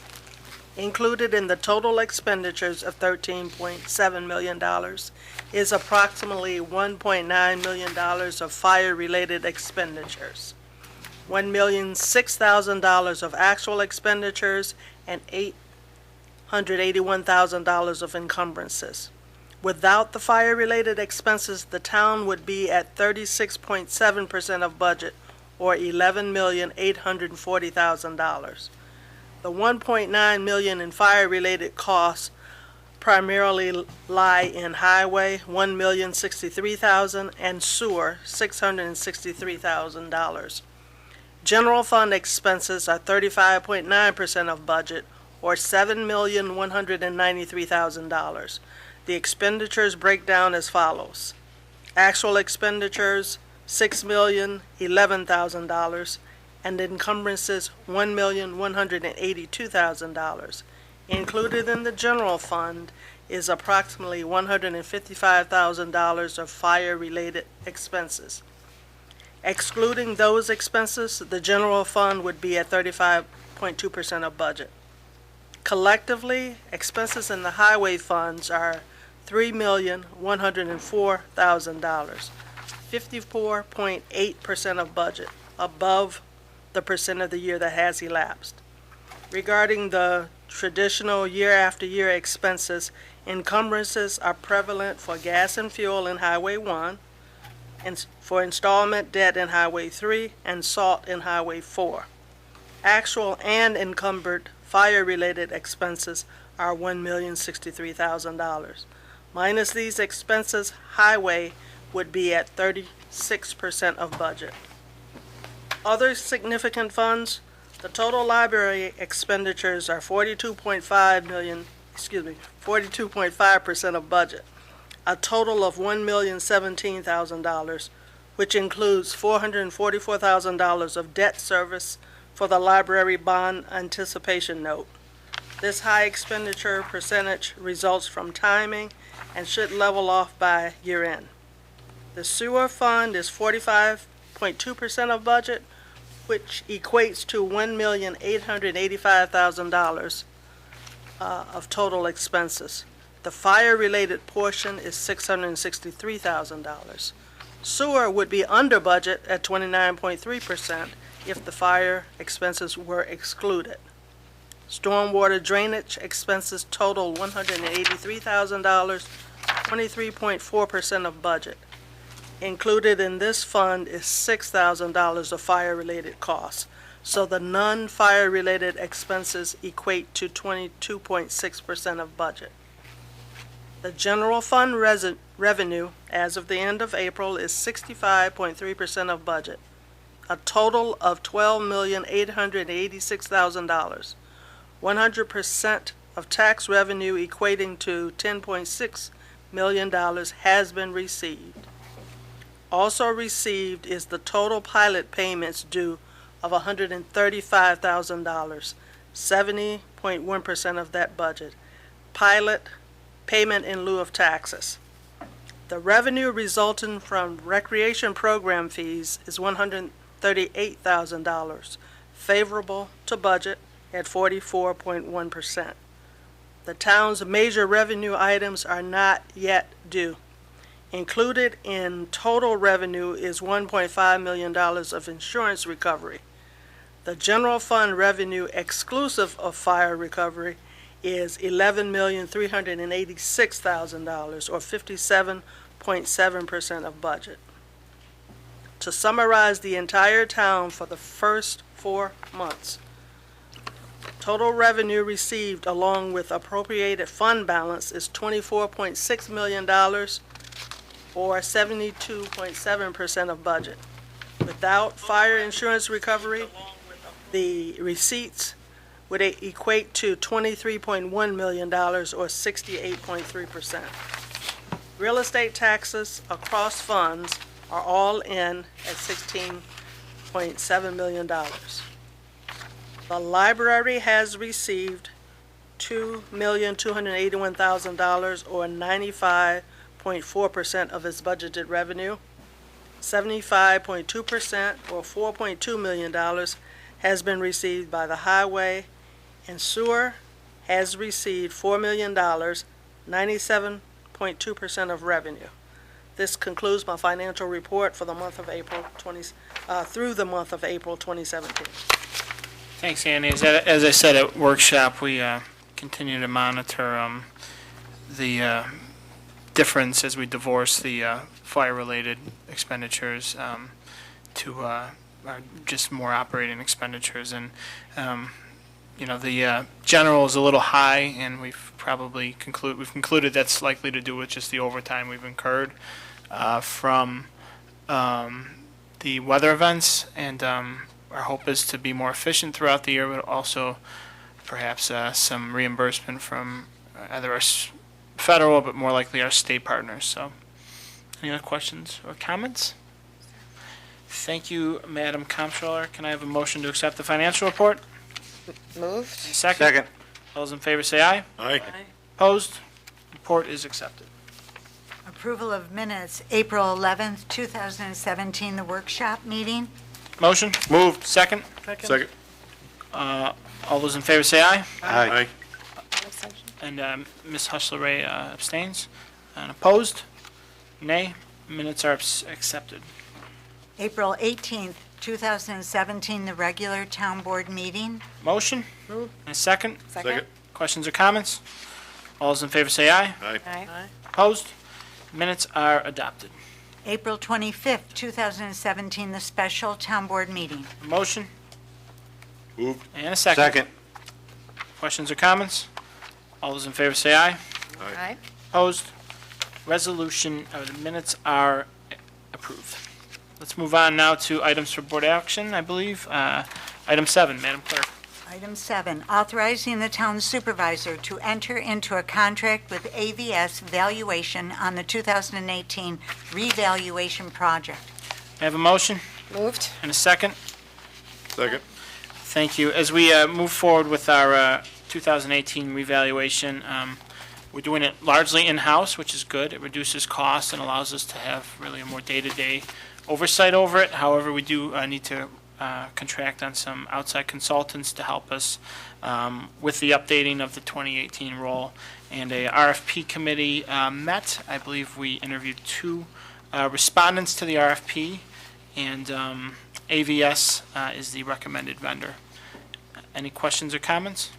Included in the total expenditures of $13.7 million is approximately $1.9 million of fire-related expenditures, $1,006,000 of actual expenditures, and $881,000 of encumbrances. Without the fire-related expenses, the town would be at 36.7% of budget, or $11,840,000. The $1.9 million in fire-related costs primarily lie in highway, $1,063,000, and sewer, $663,000. General fund expenses are 35.9% of budget, or $7,193,000. The expenditures break down as follows. Actual expenditures, $6,011,000, and encumbrances, $1,182,000. Included in the general fund is approximately $155,000 of fire-related expenses. Excluding those expenses, the general fund would be at 35.2% of budget. Collectively, expenses in the highway funds are $3,104,000, 54.8% of budget, above the percent of the year that has elapsed. Regarding the traditional year-after-year expenses, encumbrances are prevalent for gas and fuel in Highway 1, and for installment debt in Highway 3, and salt in Highway 4. Actual and encumbered fire-related expenses are $1,063,000. Minus these expenses, highway would be at 36% of budget. Other significant funds, the total library expenditures are 42.5% of budget, a total of $1,017,000, which includes $444,000 of debt service for the library bond anticipation note. This high expenditure percentage results from timing and should level off by year end. The sewer fund is 45.2% of budget, which equates to $1,885,000 of total expenses. The fire-related portion is $663,000. Sewer would be under budget at 29.3% if the fire expenses were excluded. Stormwater drainage expenses total $183,000, 23.4% of budget. Included in this fund is $6,000 of fire-related costs, so the non-fire-related expenses equate to 22.6% of budget. The general fund revenue as of the end of April is 65.3% of budget, a total of $12,886,000. 100% of tax revenue equating to $10.6 million has been received. Also received is the total pilot payments due of $135,000, 70.1% of that budget. Pilot payment in lieu of taxes. The revenue resulting from recreation program fees is $138,000, favorable to budget at 44.1%. The town's major revenue items are not yet due. Included in total revenue is $1.5 million of insurance recovery. The general fund revenue exclusive of fire recovery is $11,386,000, or 57.7% of budget. To summarize the entire town for the first 4 months, total revenue received along with appropriated fund balance is $24.6 million, or 72.7% of budget. Without fire insurance recovery, the receipts would equate to $23.1 million, or 68.3%. Real estate taxes across funds are all in at $16.7 million. The library has received $2,281,000, or 95.4% of its budgeted revenue. 75.2%, or $4.2 million, has been received by the highway, and sewer has received $4 million, 97.2% of revenue. This concludes my financial report for the month of April through the month of April 2017. Thanks, Andy. As I said at workshop, we continue to monitor the difference as we divorce the fire-related expenditures to just more operating expenditures. And the general is a little high, and we've concluded that's likely to do with just the overtime we've incurred from the weather events, and our hope is to be more efficient throughout the year, but also perhaps some reimbursement from either our federal, but more likely our state partners. So, any other questions or comments? Thank you, Madam Comptroller. Can I have a motion to accept the financial report? Moved. Second? Second. All those in favor say aye. Aye. Opposed? Report is accepted. Approval of minutes, April 11th, 2017, the workshop meeting. Motion? Moved. Second? Second. All those in favor say aye. Aye. And Ms. Hustler-Ray abstains. And opposed? Nay. Minutes are accepted. April 18th, 2017, the regular town board meeting. Motion? Moved. And a second? Second. Questions or comments? All those in favor say aye. Aye. Opposed? Minutes are adopted. April 25th, 2017, the special town board meeting. Motion? Moved. And a second. Second. Questions or comments? All those in favor say aye. Aye. Opposed? Resolution, the minutes are approved. Let's move on now to items for board action, I believe. Item 7, Madam Clerk. Item 7, authorizing the town supervisor to enter into a contract with AVS Valuation on the 2018 revaluation project. I have a motion Moved. and a second. Second. Thank you. As we move forward with our 2018 revaluation, we're doing it largely in-house, which is good. It reduces costs and allows us to have really a more day-to-day oversight over it. However, we do need to contract on some outside consultants to help us with the updating of the 2018 roll. And a RFP committee met. I believe we interviewed 2 respondents to the RFP, and AVS is the recommended vendor. Any questions or comments?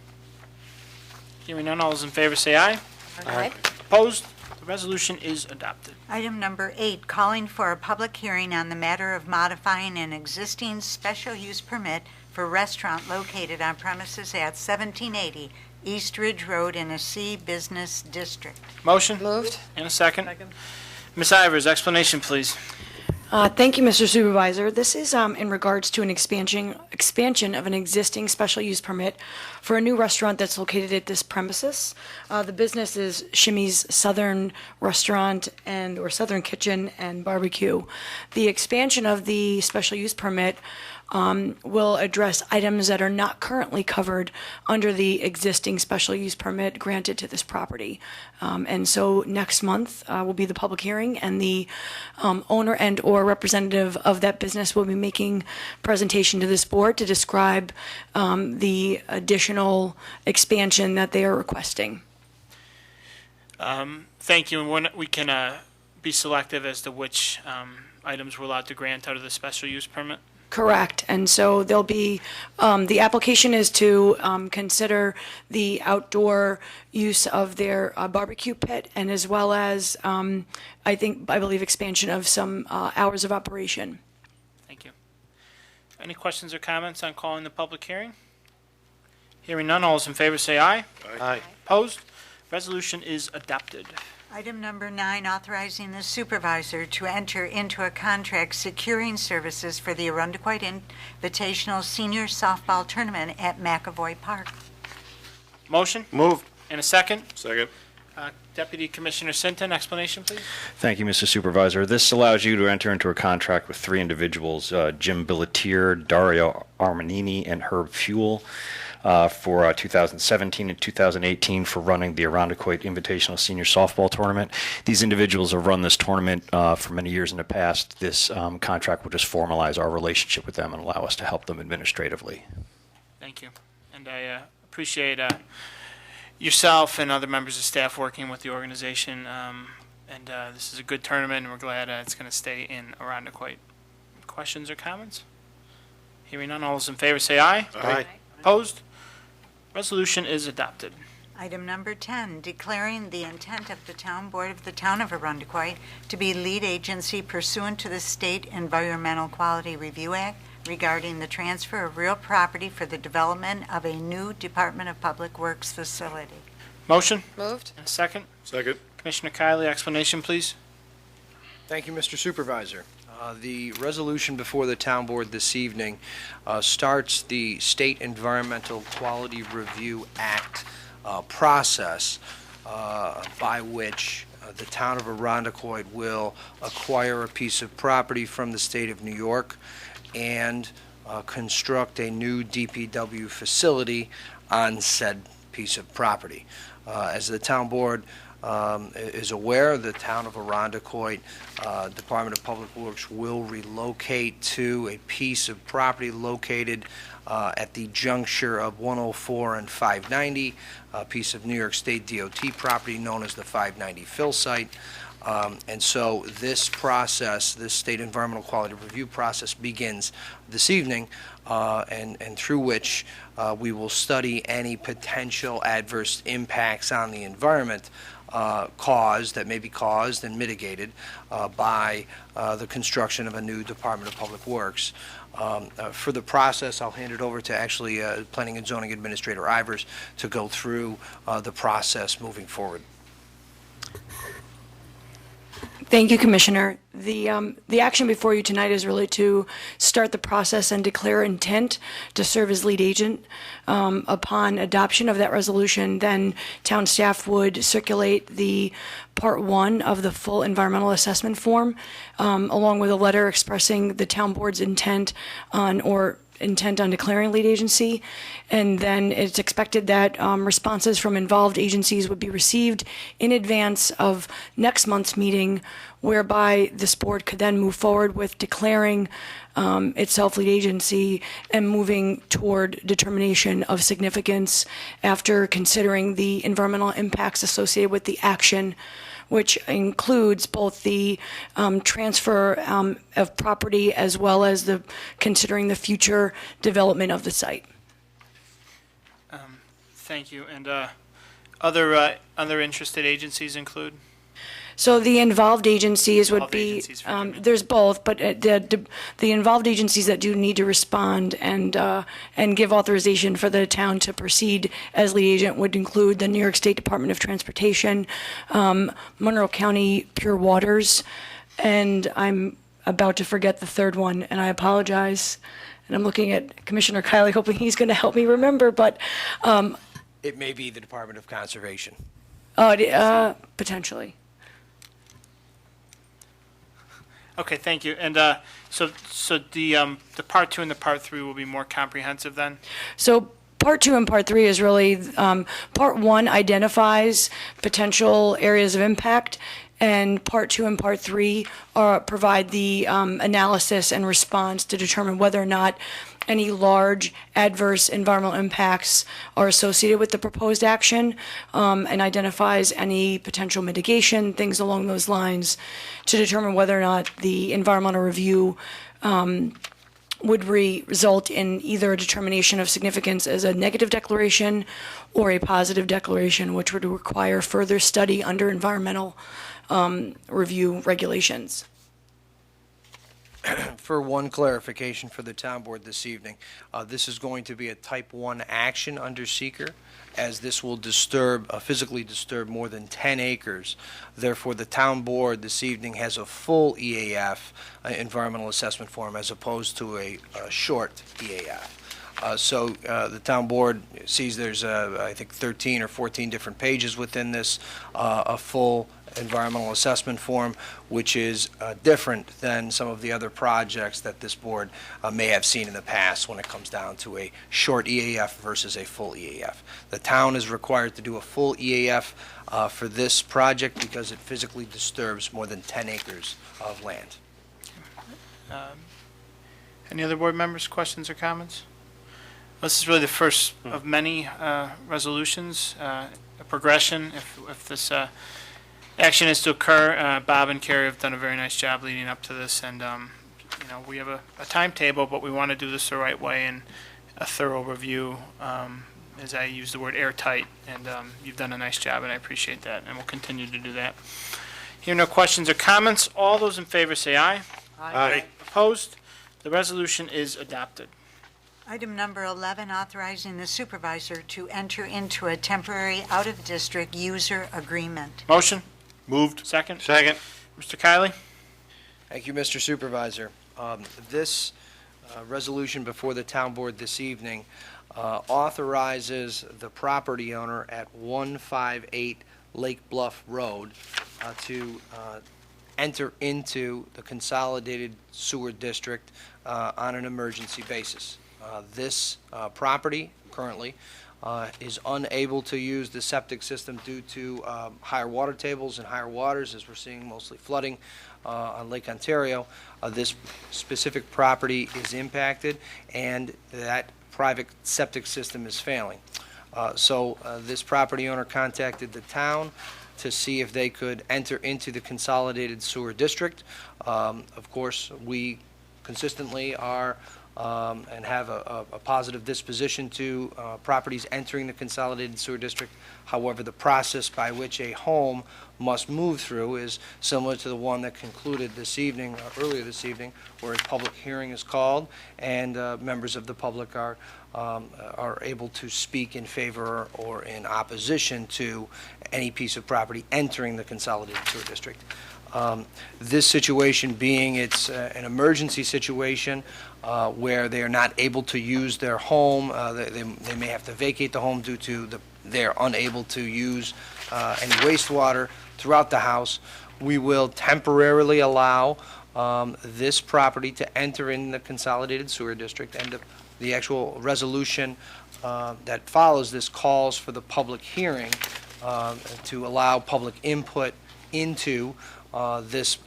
Hearing none, all those in favor say aye. Aye. Opposed? The resolution is adopted. Item number 8, calling for a public hearing on the matter of modifying an existing special use permit for a restaurant located on premises at 1780 East Ridge Road in a C Business District. Motion? Moved. And a second? Ms. Ivers, explanation, please. Thank you, Mr. Supervisor. This is in regards to an expansion of an existing special use permit for a new restaurant that's located at this premises. The business is Shimmy's Southern Restaurant or Southern Kitchen and Barbecue. The expansion of the special use permit will address items that are not currently covered under the existing special use permit granted to this property. And so next month will be the public hearing, and the owner and or representative of that business will be making presentation to this board to describe the additional expansion that they are requesting. Thank you. And we can be selective as to which items we're allowed to grant out of the special use permit? Correct. And so there'll be, the application is to consider the outdoor use of their barbecue pit, and as well as, I believe, expansion of some hours of operation. Thank you. Any questions or comments on calling the public hearing? Hearing none, all those in favor say aye. Aye. Opposed? Resolution is adopted. Item number 9, authorizing the supervisor to enter into a contract securing services for the Arundequoit Invitational Senior Softball Tournament at McAvoy Park. Motion? Moved. And a second? Second. Deputy Commissioner Sinton, explanation, please. Thank you, Mr. Supervisor. This allows you to enter into a contract with 3 individuals, Jim Billetier, Dario Armanini, and Herb Fuel, for 2017 and 2018 for running the Arundequoit Invitational Senior Softball Tournament. These individuals have run this tournament for many years in the past. This contract will just formalize our relationship with them and allow us to help them administratively. Thank you. And I appreciate yourself and other members of staff working with the organization. And this is a good tournament, and we're glad it's going to stay in Arundequoit. Questions or comments? Hearing none, all those in favor say aye. Aye. Opposed? Resolution is adopted. Item number 10, declaring the intent of the Town Board of the Town of Arundequoit to be lead agency pursuant to the State Environmental Quality Review Act regarding the transfer of real property for the development of a new Department of Public Works facility. Motion? Moved. And a second? Second. Commissioner Kylie, explanation, please. Thank you, Mr. Supervisor. The resolution before the town board this evening starts the State Environmental Quality Review Act process by which the town of Arundecoit will acquire a piece of property from the state of New York and construct a new DPW facility on said piece of property. As the town board is aware, the town of Arundecoit Department of Public Works will relocate to a piece of property located at the juncture of 104 and 590, a piece of New York State DOT property known as the 590 fill site. And so this process, this State Environmental Quality Review process begins this evening, and through which we will study any potential adverse impacts on the environment that may be caused and mitigated by the construction of a new Department of Public Works. For the process, I'll hand it over to actually Planning and Zoning Administrator Ivers to go through the process moving forward. Thank you, Commissioner. The action before you tonight is really to start the process and declare intent to serve as lead agent. Upon adoption of that resolution, then town staff would circulate the Part 1 of the full environmental assessment form, along with a letter expressing the town board's intent on declaring lead agency, and then it's expected that responses from involved agencies would be received in advance of next month's meeting, whereby this board could then move forward with declaring itself lead agency and moving toward determination of significance after considering the environmental impacts associated with the action, which includes both the transfer of property as well as considering the future development of the site. Thank you. And other interested agencies include? So the involved agencies would Involved be, agencies, forgive me. there's both, but the involved agencies that do need to respond and give authorization for the town to proceed as lead agent would include the New York State Department of Transportation, Monroe County Pure Waters, and I'm about to forget the third one, and I apologize. And I'm looking at Commissioner Kylie, hoping he's going to help me remember, but It may be the Department of Conservation. potentially. Okay, thank you. And so the Part 2 and the Part 3 will be more comprehensive then? So Part 2 and Part 3 is really, Part 1 identifies potential areas of impact, and Part 2 and Part 3 provide the analysis and response to determine whether or not any large adverse environmental impacts are associated with the proposed action, and identifies any potential mitigation, things along those lines, to determine whether or not the environmental review would result in either a determination of significance as a negative declaration or a positive declaration, which would require further study under environmental review regulations. For one clarification for the town board this evening, this is going to be a type 1 action under seeker, as this will physically disturb more than 10 acres. Therefore, the town board this evening has a full EAF, environmental assessment form, as opposed to a short EAF. So the town board sees there's, I think, 13 or 14 different pages within this, a full environmental assessment form, which is different than some of the other projects that this board may have seen in the past when it comes down to a short EAF versus a full EAF. The town is required to do a full EAF for this project because it physically disturbs more than 10 acres of land. Any other board members, questions or comments? This is really the first of many resolutions, a progression. If this action is to occur, Bob and Carrie have done a very nice job leading up to this, and we have a timetable, but we want to do this the right way and a thorough review, as I use the word airtight, and you've done a nice job, and I appreciate that, and we'll continue to do that. Here, no questions or comments. All those in favor say aye. Aye. Opposed? The The resolution is adopted. Item number 11, authorizing the supervisor to enter into a temporary out-of-district user agreement. Motion? Moved. Second? Second. Mr. Kiley? Thank you, Mr. Supervisor. This resolution before the town board this evening authorizes the property owner at 158 Lake Bluff Road to enter into the consolidated sewer district on an emergency basis. This property currently is unable to use the septic system due to higher water tables and higher waters, as we're seeing mostly flooding on Lake Ontario. This specific property is impacted, and that private septic system is failing. So this property owner contacted the town to see if they could enter into the consolidated sewer district. Of course, we consistently are and have a positive disposition to properties entering the consolidated sewer district. However, the process by which a home must move through is similar to the one that concluded this evening, earlier this evening, where a public hearing is called and members of the public are able to speak in favor or in opposition to any piece of property entering the consolidated sewer district. This situation being it's an emergency situation where they are not able to use their home. They may have to vacate the home due to they're unable to use any wastewater throughout the house. We will temporarily allow this property to enter in the consolidated sewer district, and the actual resolution that follows this calls for the public hearing to allow public input into this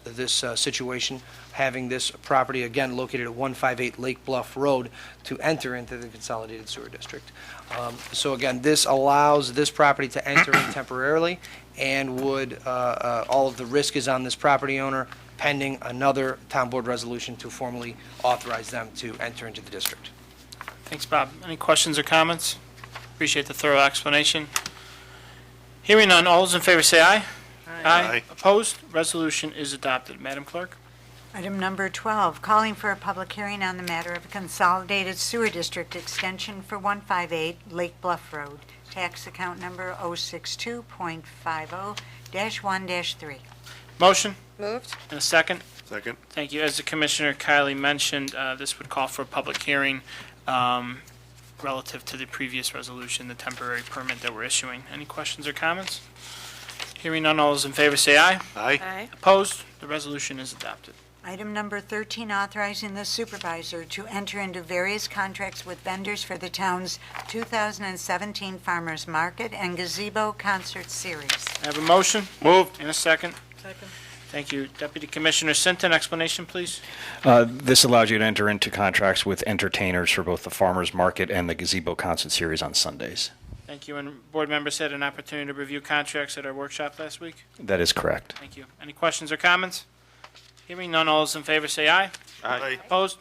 situation, having this property, again, located at 158 Lake Bluff Road, to enter into the consolidated sewer district. So again, this allows this property to enter in temporarily, and would, all of the risk is on this property owner, pending another town board resolution to formally authorize them to enter into the district. Thanks, Bob. Any questions or comments? Appreciate the thorough explanation. Hearing none, all those in favor say aye. Aye. Opposed? Resolution is adopted. Madam Clerk? Item number 12, calling for a public hearing on the matter of a consolidated sewer district extension for 158 Lake Bluff Road, tax account number 062.50-1-3. Motion? Moved. And a second? Second. Thank you. As the Commissioner Kiley mentioned, this would call for a public hearing relative to the previous resolution, the temporary permit that we're issuing. Any questions or comments? Hearing none, all those in favor say aye. Aye. Opposed? The resolution is adopted. Item number 13, authorizing the supervisor to enter into various contracts with vendors for the town's 2017 Farmers Market and Gazebo Concert Series. I have a motion? Moved. And a second? Second. Thank you. Deputy Commissioner Sinton, explanation, please. This allows you to enter into contracts with entertainers for both the Farmers Market and the Gazebo Concert Series on Sundays. Thank you. And board members had an opportunity to review contracts at our workshop last week. That is correct. Thank you. Any questions or comments? Hearing none, all those in favor say aye. Aye. Opposed?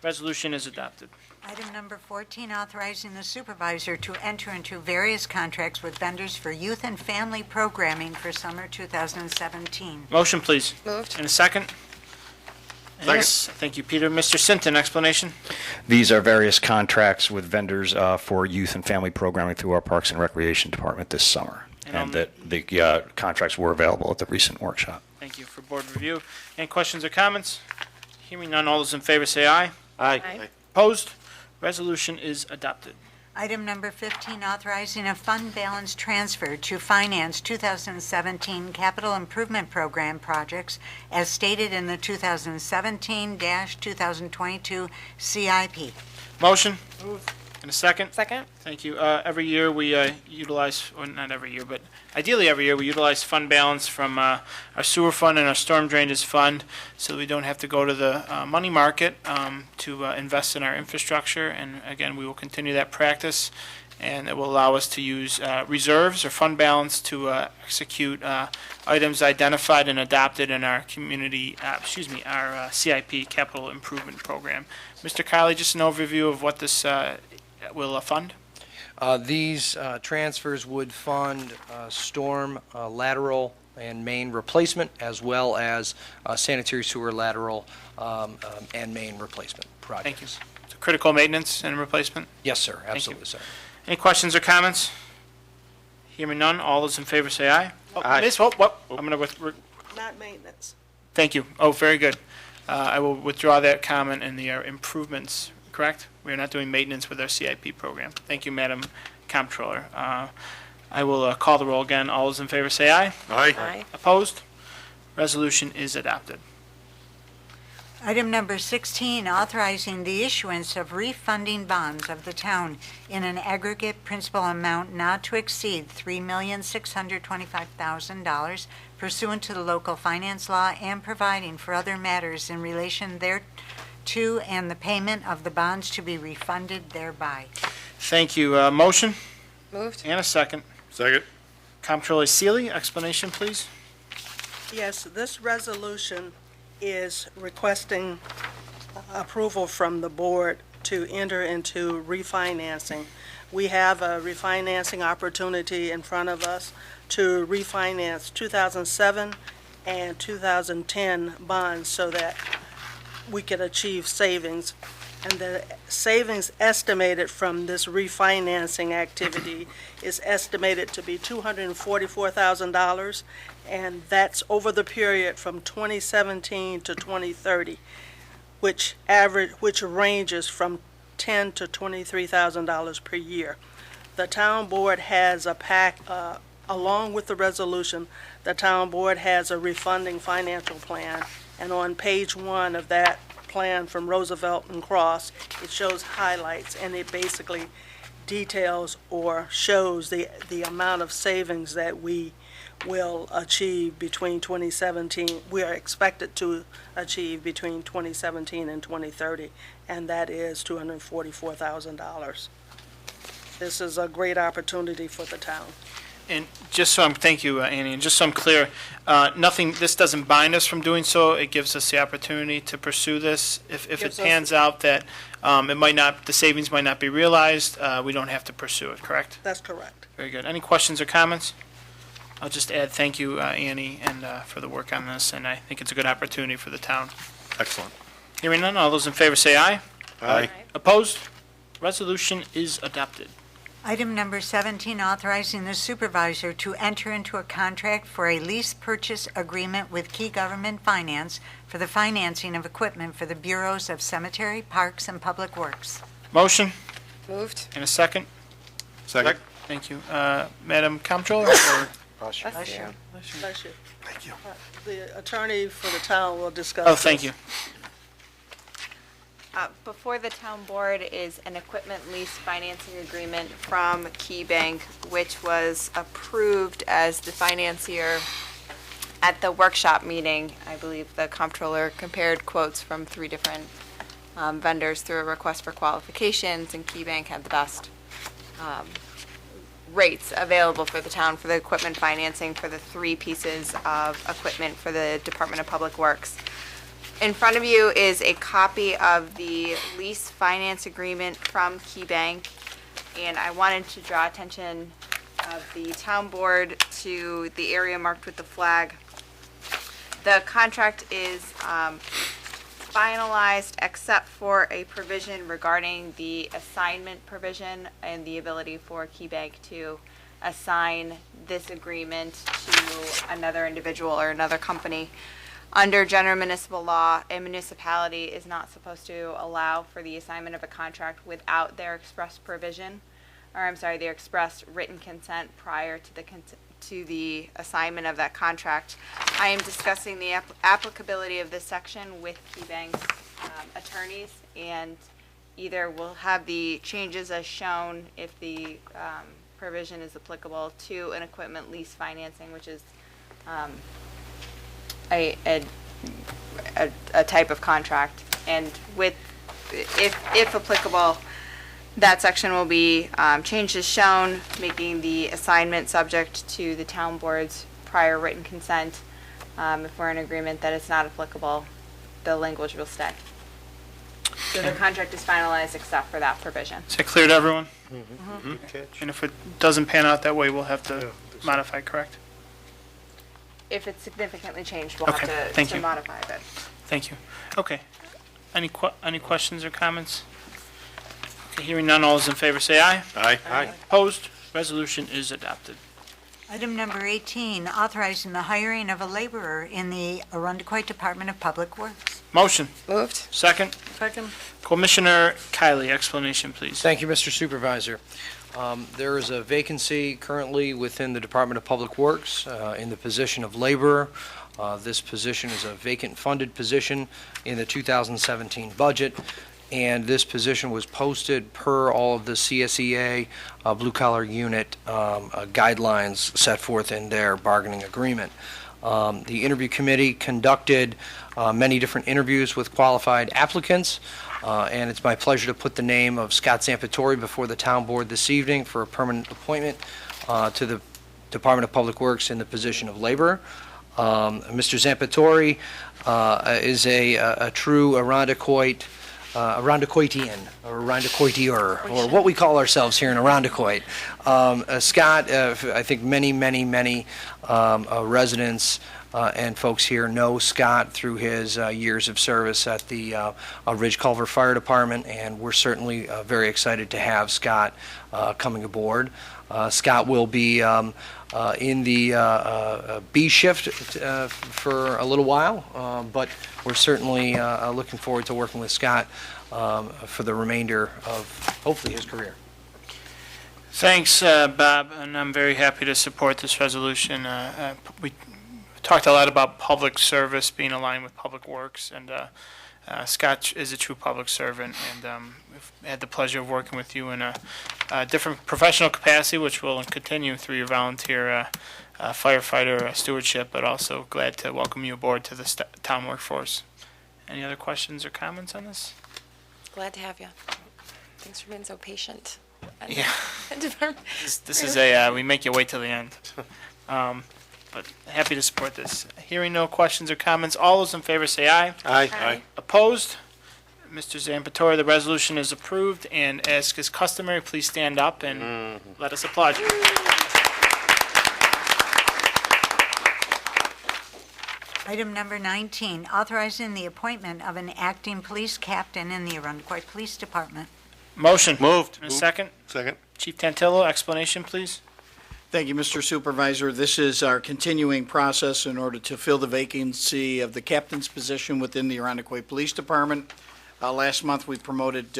Resolution is adopted. Item number 14, authorizing the supervisor to enter into various contracts with vendors for youth and family programming for summer 2017. Motion, please. Moved. And a second? Yes. Thank you, Peter. Mr. Sinton, explanation? These are various contracts with vendors for youth and family programming through our Parks and Recreation Department this summer. And that the contracts were available at the recent workshop. Thank you for board review. Any questions or comments? Hearing none, all those in favor say aye. Aye. Opposed? Resolution is adopted. Item number 15, authorizing a fund balance transfer to finance 2017 capital improvement program projects as stated in the 2017-2022 CIP. Motion? And a second? Second. Thank you. Every year we utilize, or not every year, but ideally every year we utilize fund balance from our sewer fund and our storm drainage fund so we don't have to go to the money market to invest in our infrastructure. And again, we will continue that practice, and it will allow us to use reserves or fund balance to execute items identified and adopted in our community, our CIP, Capital Improvement Program. Mr. Kiley, just an overview of what this will fund? These transfers would fund storm lateral and main replacement, as well as sanitary sewer lateral and main replacement. projects. Thank you. So critical maintenance and replacement? Yes, sir, Thank you. absolutely, sir. Any questions or comments? Hearing none, all those in favor say aye. Oh, Aye. Ms. Hope, what? I'm going to Not maintenance. thank you. Oh, very good. I will withdraw that comment in the improvements, correct? We are not doing maintenance with our CIP program. Thank you, Madam Comptroller. I will call the roll again. All those in favor say aye. Aye. Opposed? Resolution is adopted. Item number 16, authorizing the issuance of refunding bonds of the town in an aggregate principal amount not to exceed $3,625,000 pursuant to the local finance law and providing for other matters in relation thereto and the payment of the bonds to be refunded thereby. Thank you. Motion Moved. and a second. Second. Comptroller Seeley, explanation, please. Yes, this resolution is requesting approval from the board to enter into refinancing. We have a refinancing opportunity in front of us to refinance 2007 and 2010 bonds so that we can achieve savings. And the savings estimated from this refinancing activity is estimated to be $244,000, and that's over the period from 2017 to 2030, which ranges from $10,000 to $23,000 per year. The town board has a along with the resolution, the town board has a refunding financial plan, and on page 1 of that plan from Roosevelt and Cross, it shows highlights, and it basically details or shows the amount of savings that we will achieve between 2017, we are expected to achieve between 2017 and 2030, and that is $244,000. This is a great opportunity for the town. And just so thank you, Annie, and just so I'm clear, this doesn't bind us from doing so. It gives us the opportunity to pursue this. If it Gives us- pans out that the savings might not be realized, we don't have to pursue it, correct? That's correct. Very good. Any questions or comments? I'll just add thank you, Annie, and for the work on this, and I think it's a good opportunity for the town. Excellent. Hearing none, all those in favor say aye. Aye. Opposed? Resolution is adopted. Item number 17, authorizing the supervisor to enter into a contract for a lease purchase agreement with Key Government Finance for the financing of equipment for the Bureaus of Cemetery, Parks, and Public Works. Motion Moved. and a second. Second. Thank you. Madam Comptroller? or- Bless you. Bless you. Thank you. The attorney for the town will discuss. Oh, thank this. you. Before the town board is an equipment lease financing agreement from Key Bank, which was approved as the financier at the workshop meeting. I believe the comptroller compared quotes from 3 different vendors through a request for qualifications, and Key Bank had the best rates available for the town for the equipment financing for the 3 pieces of equipment for the Department of Public Works. In front of you is a copy of the lease finance agreement from Key Bank, and I wanted to draw attention of the town board to the area marked with the flag. The contract is finalized except for a provision regarding the assignment provision and the ability for Key Bank to assign this agreement to another individual or another company. Under general municipal law, a municipality is not supposed to allow for the assignment of a contract without their express provision, their express written consent prior to the assignment of that contract. I am discussing the applicability of this section with Key Bank's attorneys, and either we'll have the changes as shown if the provision is applicable to an equipment lease financing, which is a type of contract, and with, if applicable, that section will be changed as shown, making the assignment subject to the town board's prior written consent. If we're in agreement that it's not applicable, the language will stay. So the contract is finalized except for that provision. Is that clear to everyone? Mm-hmm. And if it doesn't pan out that way, we'll have to modify, correct? If it's significantly changed, we'll Okay, have thank to you. modify it. Thank you. Okay. Any questions or comments? Okay, hearing none, all those in favor say aye. Aye. Aye. Opposed? Resolution is adopted. Item number 18, authorizing the hiring of a laborer in the Arundecoit Department of Public Works. Motion. Moved. Second. Second. Commissioner Kylie, explanation, please. Thank you, Mr. Supervisor. There is a vacancy currently within the Department of Public Works in the position of laborer. This position is a vacant funded position in the 2017 budget, and this position was posted per all of the CSEA blue-collar unit guidelines set forth in their bargaining agreement. The interview committee conducted many different interviews with qualified applicants, and it's my pleasure to put the name of Scott Zampatori before the town board this evening for a permanent appointment to the Department of Public Works in the position of laborer. Mr. Zampatori is a true Arundecoitian, or Arundecoitier, or what we call ourselves here in Arundecoit. Scott, I think many residents and folks here know Scott through his years of service at the Ridge Culver Fire Department, and we're certainly very excited to have Scott coming aboard. Scott will be in the B shift for a little while, but we're certainly looking forward to working with Scott for the remainder of hopefully his career. Thanks, Bob, and I'm very happy to support this resolution. We talked a lot about public service being aligned with public works, and Scott is a true public servant, and we've had the pleasure of working with you in a different professional capacity, which will continue through your volunteer firefighter stewardship, but also glad to welcome you aboard to the town workforce. Any other questions or comments on this? Glad to have you. Thanks for being so patient. Yeah. This is we make you wait till the end. But happy to support this. Hearing no questions or comments, all those in favor say aye. Aye. Aye. Opposed? Mr. Zampatori, the resolution is approved, and as is customary, please stand up and let us applaud you. Item number 19, authorizing the appointment of an acting police captain in the Arundecoit Police Department. Motion. Moved. And a second? Second. Chief Tantillo, explanation, please. Thank you, Mr. Supervisor. This is our continuing process in order to fill the vacancy of the captain's position within the Arundecoit Police Department. Last month, we promoted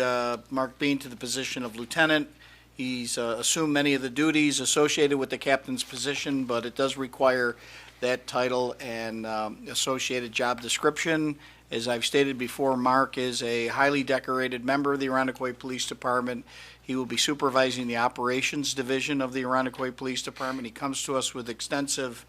Mark Bean to the position of lieutenant. He's assumed many of the duties associated with the captain's position, but it does require that title and associated job description. As I've stated before, Mark is a highly decorated member of the Arundecoit Police Department. He will be supervising the operations division of the Arundecoit Police Department. He comes to us with extensive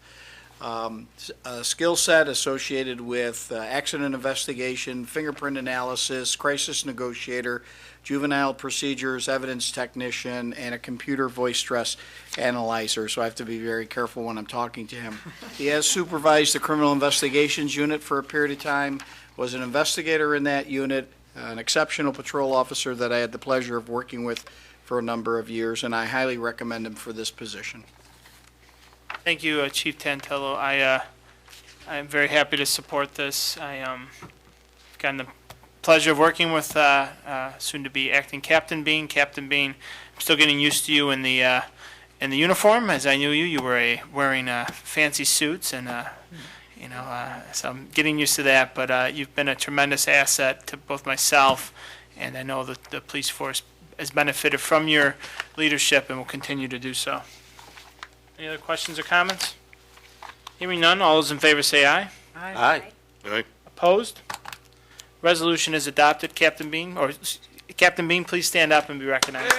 skill set associated with accident investigation, fingerprint analysis, crisis negotiator, juvenile procedures, evidence technician, and a computer voice stress analyzer, so I have to be very careful when I'm talking to him. He has supervised the criminal investigations unit for a period of time, was an investigator in that unit, an exceptional patrol officer that I had the pleasure of working with for a number of years, and I highly recommend him for this position. Thank you, Chief Tantillo. I'm very happy to support this. I've gotten the pleasure of working with soon-to-be acting Captain Bean. Captain Bean, I'm still getting used to you in the uniform. As I knew you, you were wearing fancy suits, and so I'm getting used to that. But you've been a tremendous asset to both myself, and I know that the police force has benefited from your leadership and will continue to do so. Any other questions or comments? Hearing none, all those in favor say aye. Aye. Aye. Opposed? Resolution is adopted. Captain Bean, please stand up and be recognized.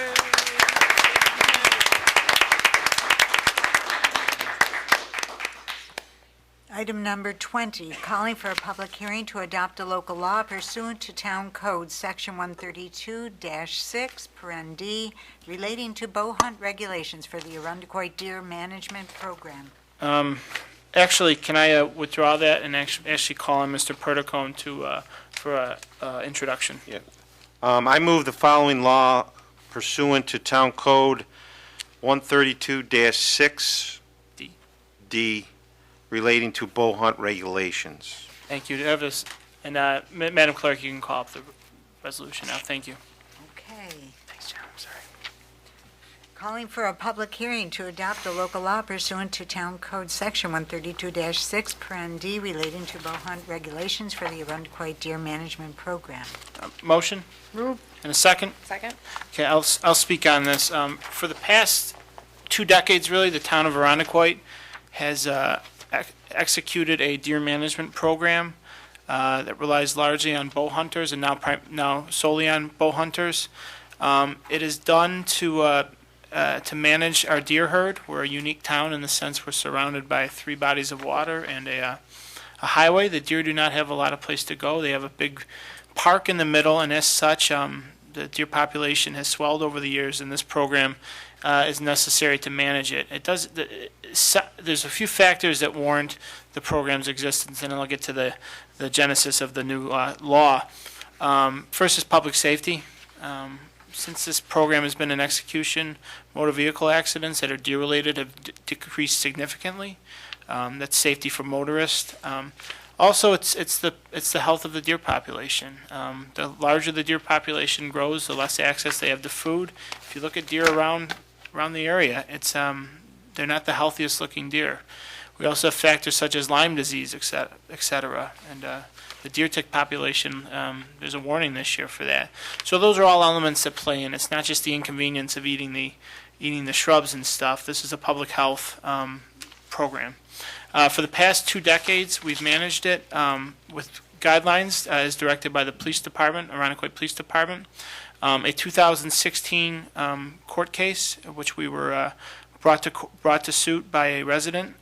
Item number 20, calling for a public hearing to adopt a local law pursuant to Town Code Section 132-6, paren D, relating to bow hunt regulations for the Arundecoit Deer Management Program. Actually, can I withdraw that and actually call on Mr. Perticone for an introduction? Yeah. I move the following law pursuant to Town Code 132-6 D relating to bow hunt regulations. Thank you. Do I have And Madam Clerk, you can call up the resolution now. Thank you. Okay. Thanks, John. I'm sorry. Calling for a public hearing to adopt a local law pursuant to Town Code Section 132-6, Paren D, relating to bow hunt regulations for the Arundecoit Deer Management Program. Motion? Move. And a second? Second. Okay, I'll speak on this. For the past 2 decades, really, the town of Arundecoit has executed a deer management program that relies largely on bow hunters and now solely on bow hunters. It is done to manage our deer herd. We're a unique town in the sense we're surrounded by 3 bodies of water and a highway. The deer do not have a lot of place to go. They have a big park in the middle, and as such, the deer population has swelled over the years, and this program is necessary to manage it. There's a few factors that warrant the program's existence, and I'll get to the genesis of the new law. First is public safety. Since this program has been in execution, motor vehicle accidents that are deer-related have decreased significantly. That's safety for motorists. Also, it's the health of the deer population. The larger the deer population grows, the less access they have to food. If you look at deer around the area, they're not the healthiest looking deer. We also have factors such as Lyme disease, et cetera. And the deer tick population, there's a warning this year for that. So those are all elements that play in. It's not just the inconvenience of eating the shrubs and stuff. This is a public health program. For the past 2 decades, we've managed it with guidelines as directed by the police department, Arundecoit Police Department. A 2016 court case, which we were brought to suit by a resident.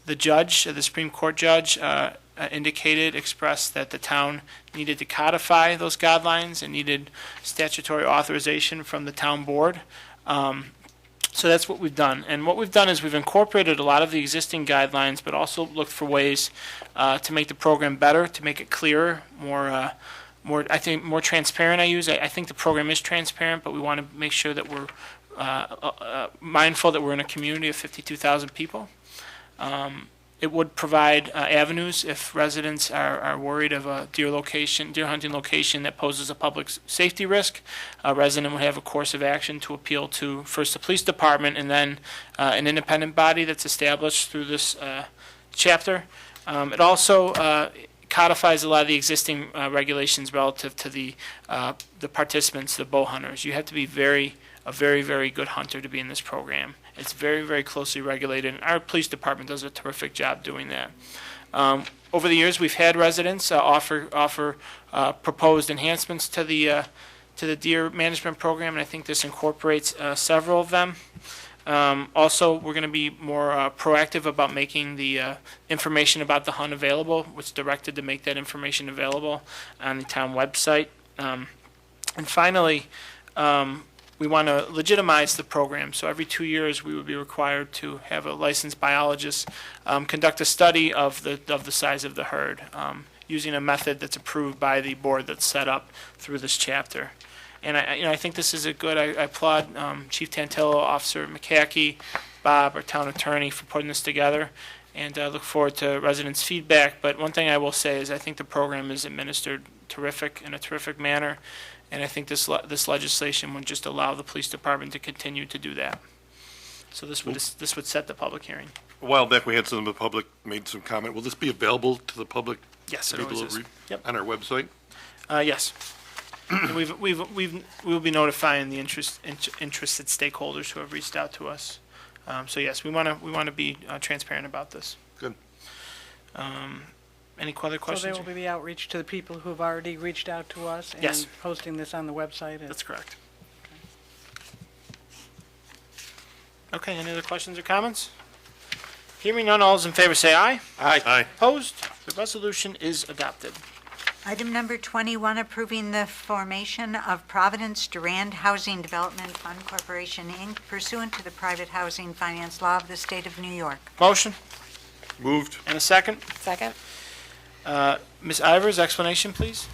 The judge, the Supreme Court judge, expressed that the town needed to codify those guidelines and needed statutory authorization from the town board. So that's what we've done. And what we've done is we've incorporated a lot of the existing guidelines, but also looked for ways to make the program better, to make it clearer, more transparent. I think the program is transparent, but we want to make sure that we're mindful that we're in a community of 52,000 people. It would provide avenues if residents are worried of a deer hunting location that poses a public safety risk. A resident would have a course of action to appeal to first the police department and then an independent body that's established through this chapter. It also codifies a lot of the existing regulations relative to the participants, the bow hunters. You have to be a very, very good hunter to be in this program. It's very, very closely regulated, and our police department does a terrific job doing that. Over the years, we've had residents offer proposed enhancements to the deer management program, and I think this incorporates several of them. Also, we're going to be more proactive about making the information about the hunt available. It's directed to make that information available on the town website. And finally, we want to legitimize the program. So every 2 years, we would be required to have a licensed biologist conduct a study of the size of the herd using a method that's approved by the board that's set up through this chapter. And I think this is I applaud Chief Tantillo, Officer McCackey, Bob, our town attorney, for putting this together, and I look forward to residents' feedback. But one thing I will say is I think the program is administered in a terrific manner, and I think this legislation would just allow the police department to continue to do that. So this would set the public hearing. A while back, we had some of the public made some comment. Will this be available to the public? Yes, it people always is. read Yep. on our website? Yes. We will be notifying the interested stakeholders who have reached out to us. So yes, we want to be transparent about this. Good. Any other questions? So there will be the outreach to the people who have already reached out to us and Yes. posting this on the website? That's correct. Okay, any other questions or comments? Hearing none, all those in favor say aye. Aye. Aye. Opposed? The resolution is adopted. Item number 21, approving the formation of Providence Durand Housing Development Fund Corporation, Inc., pursuant to the private housing finance law of the state of New York. Motion? Moved. And a second? Second. Ms. Ivers, explanation, please.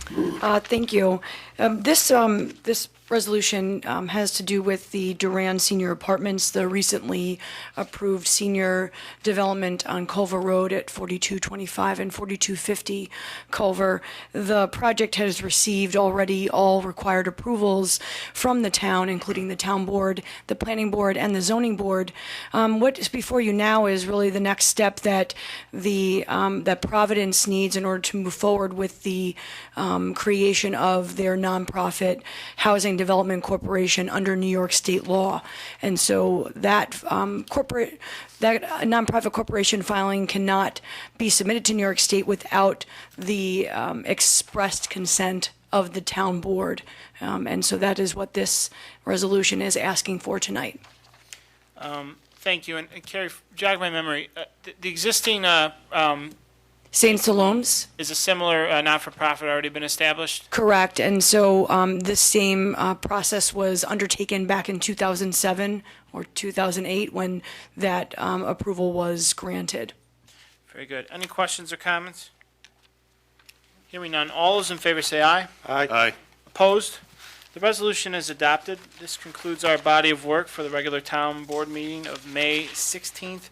Thank you. This resolution has to do with the Duran Senior Apartments, the recently approved senior development on Culver Road at 4225 and 4250 Culver. The project has received already all required approvals from the town, including the town board, the planning board, and the zoning board. What is before you now is really the next step that that Providence needs in order to move forward with the creation of their nonprofit housing development corporation under New York state law. And so that nonprofit corporation filing cannot be submitted to New York State without the expressed consent of the town board. And so that is what this resolution is asking for tonight. Thank you. And Carrie, jog my memory. The existing St. Salome's? Is a similar not-for-profit already been established? Correct. And so the same process was undertaken back in 2007 or 2008 when that approval was granted. Very good. Any questions or comments? Hearing none. All those in favor say aye. Aye. Aye. Opposed? The resolution is adopted. This concludes our body of work for the regular town board meeting of May 16th,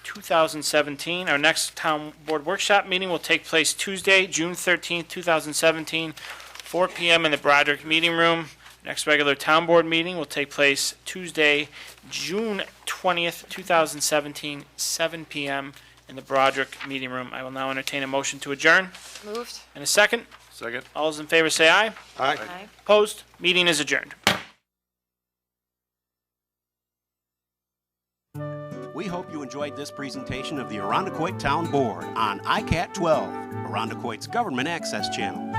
2017. Our next town board workshop meeting will take place Tuesday, June 13th, 2017, 4 p.m. in the Broderick Meeting Room. Next regular town board meeting will take place Tuesday, June 20th, 2017, 7 p.m. in the Broderick Meeting Room. I will now entertain a motion to adjourn. Moved. And a second? Second. All those in favor say aye. Aye. Aye. Opposed? Meeting is adjourned. We hope you enjoyed this presentation of the Irondequoit Town Board on ICAT 12, Irondequoit's government access channel.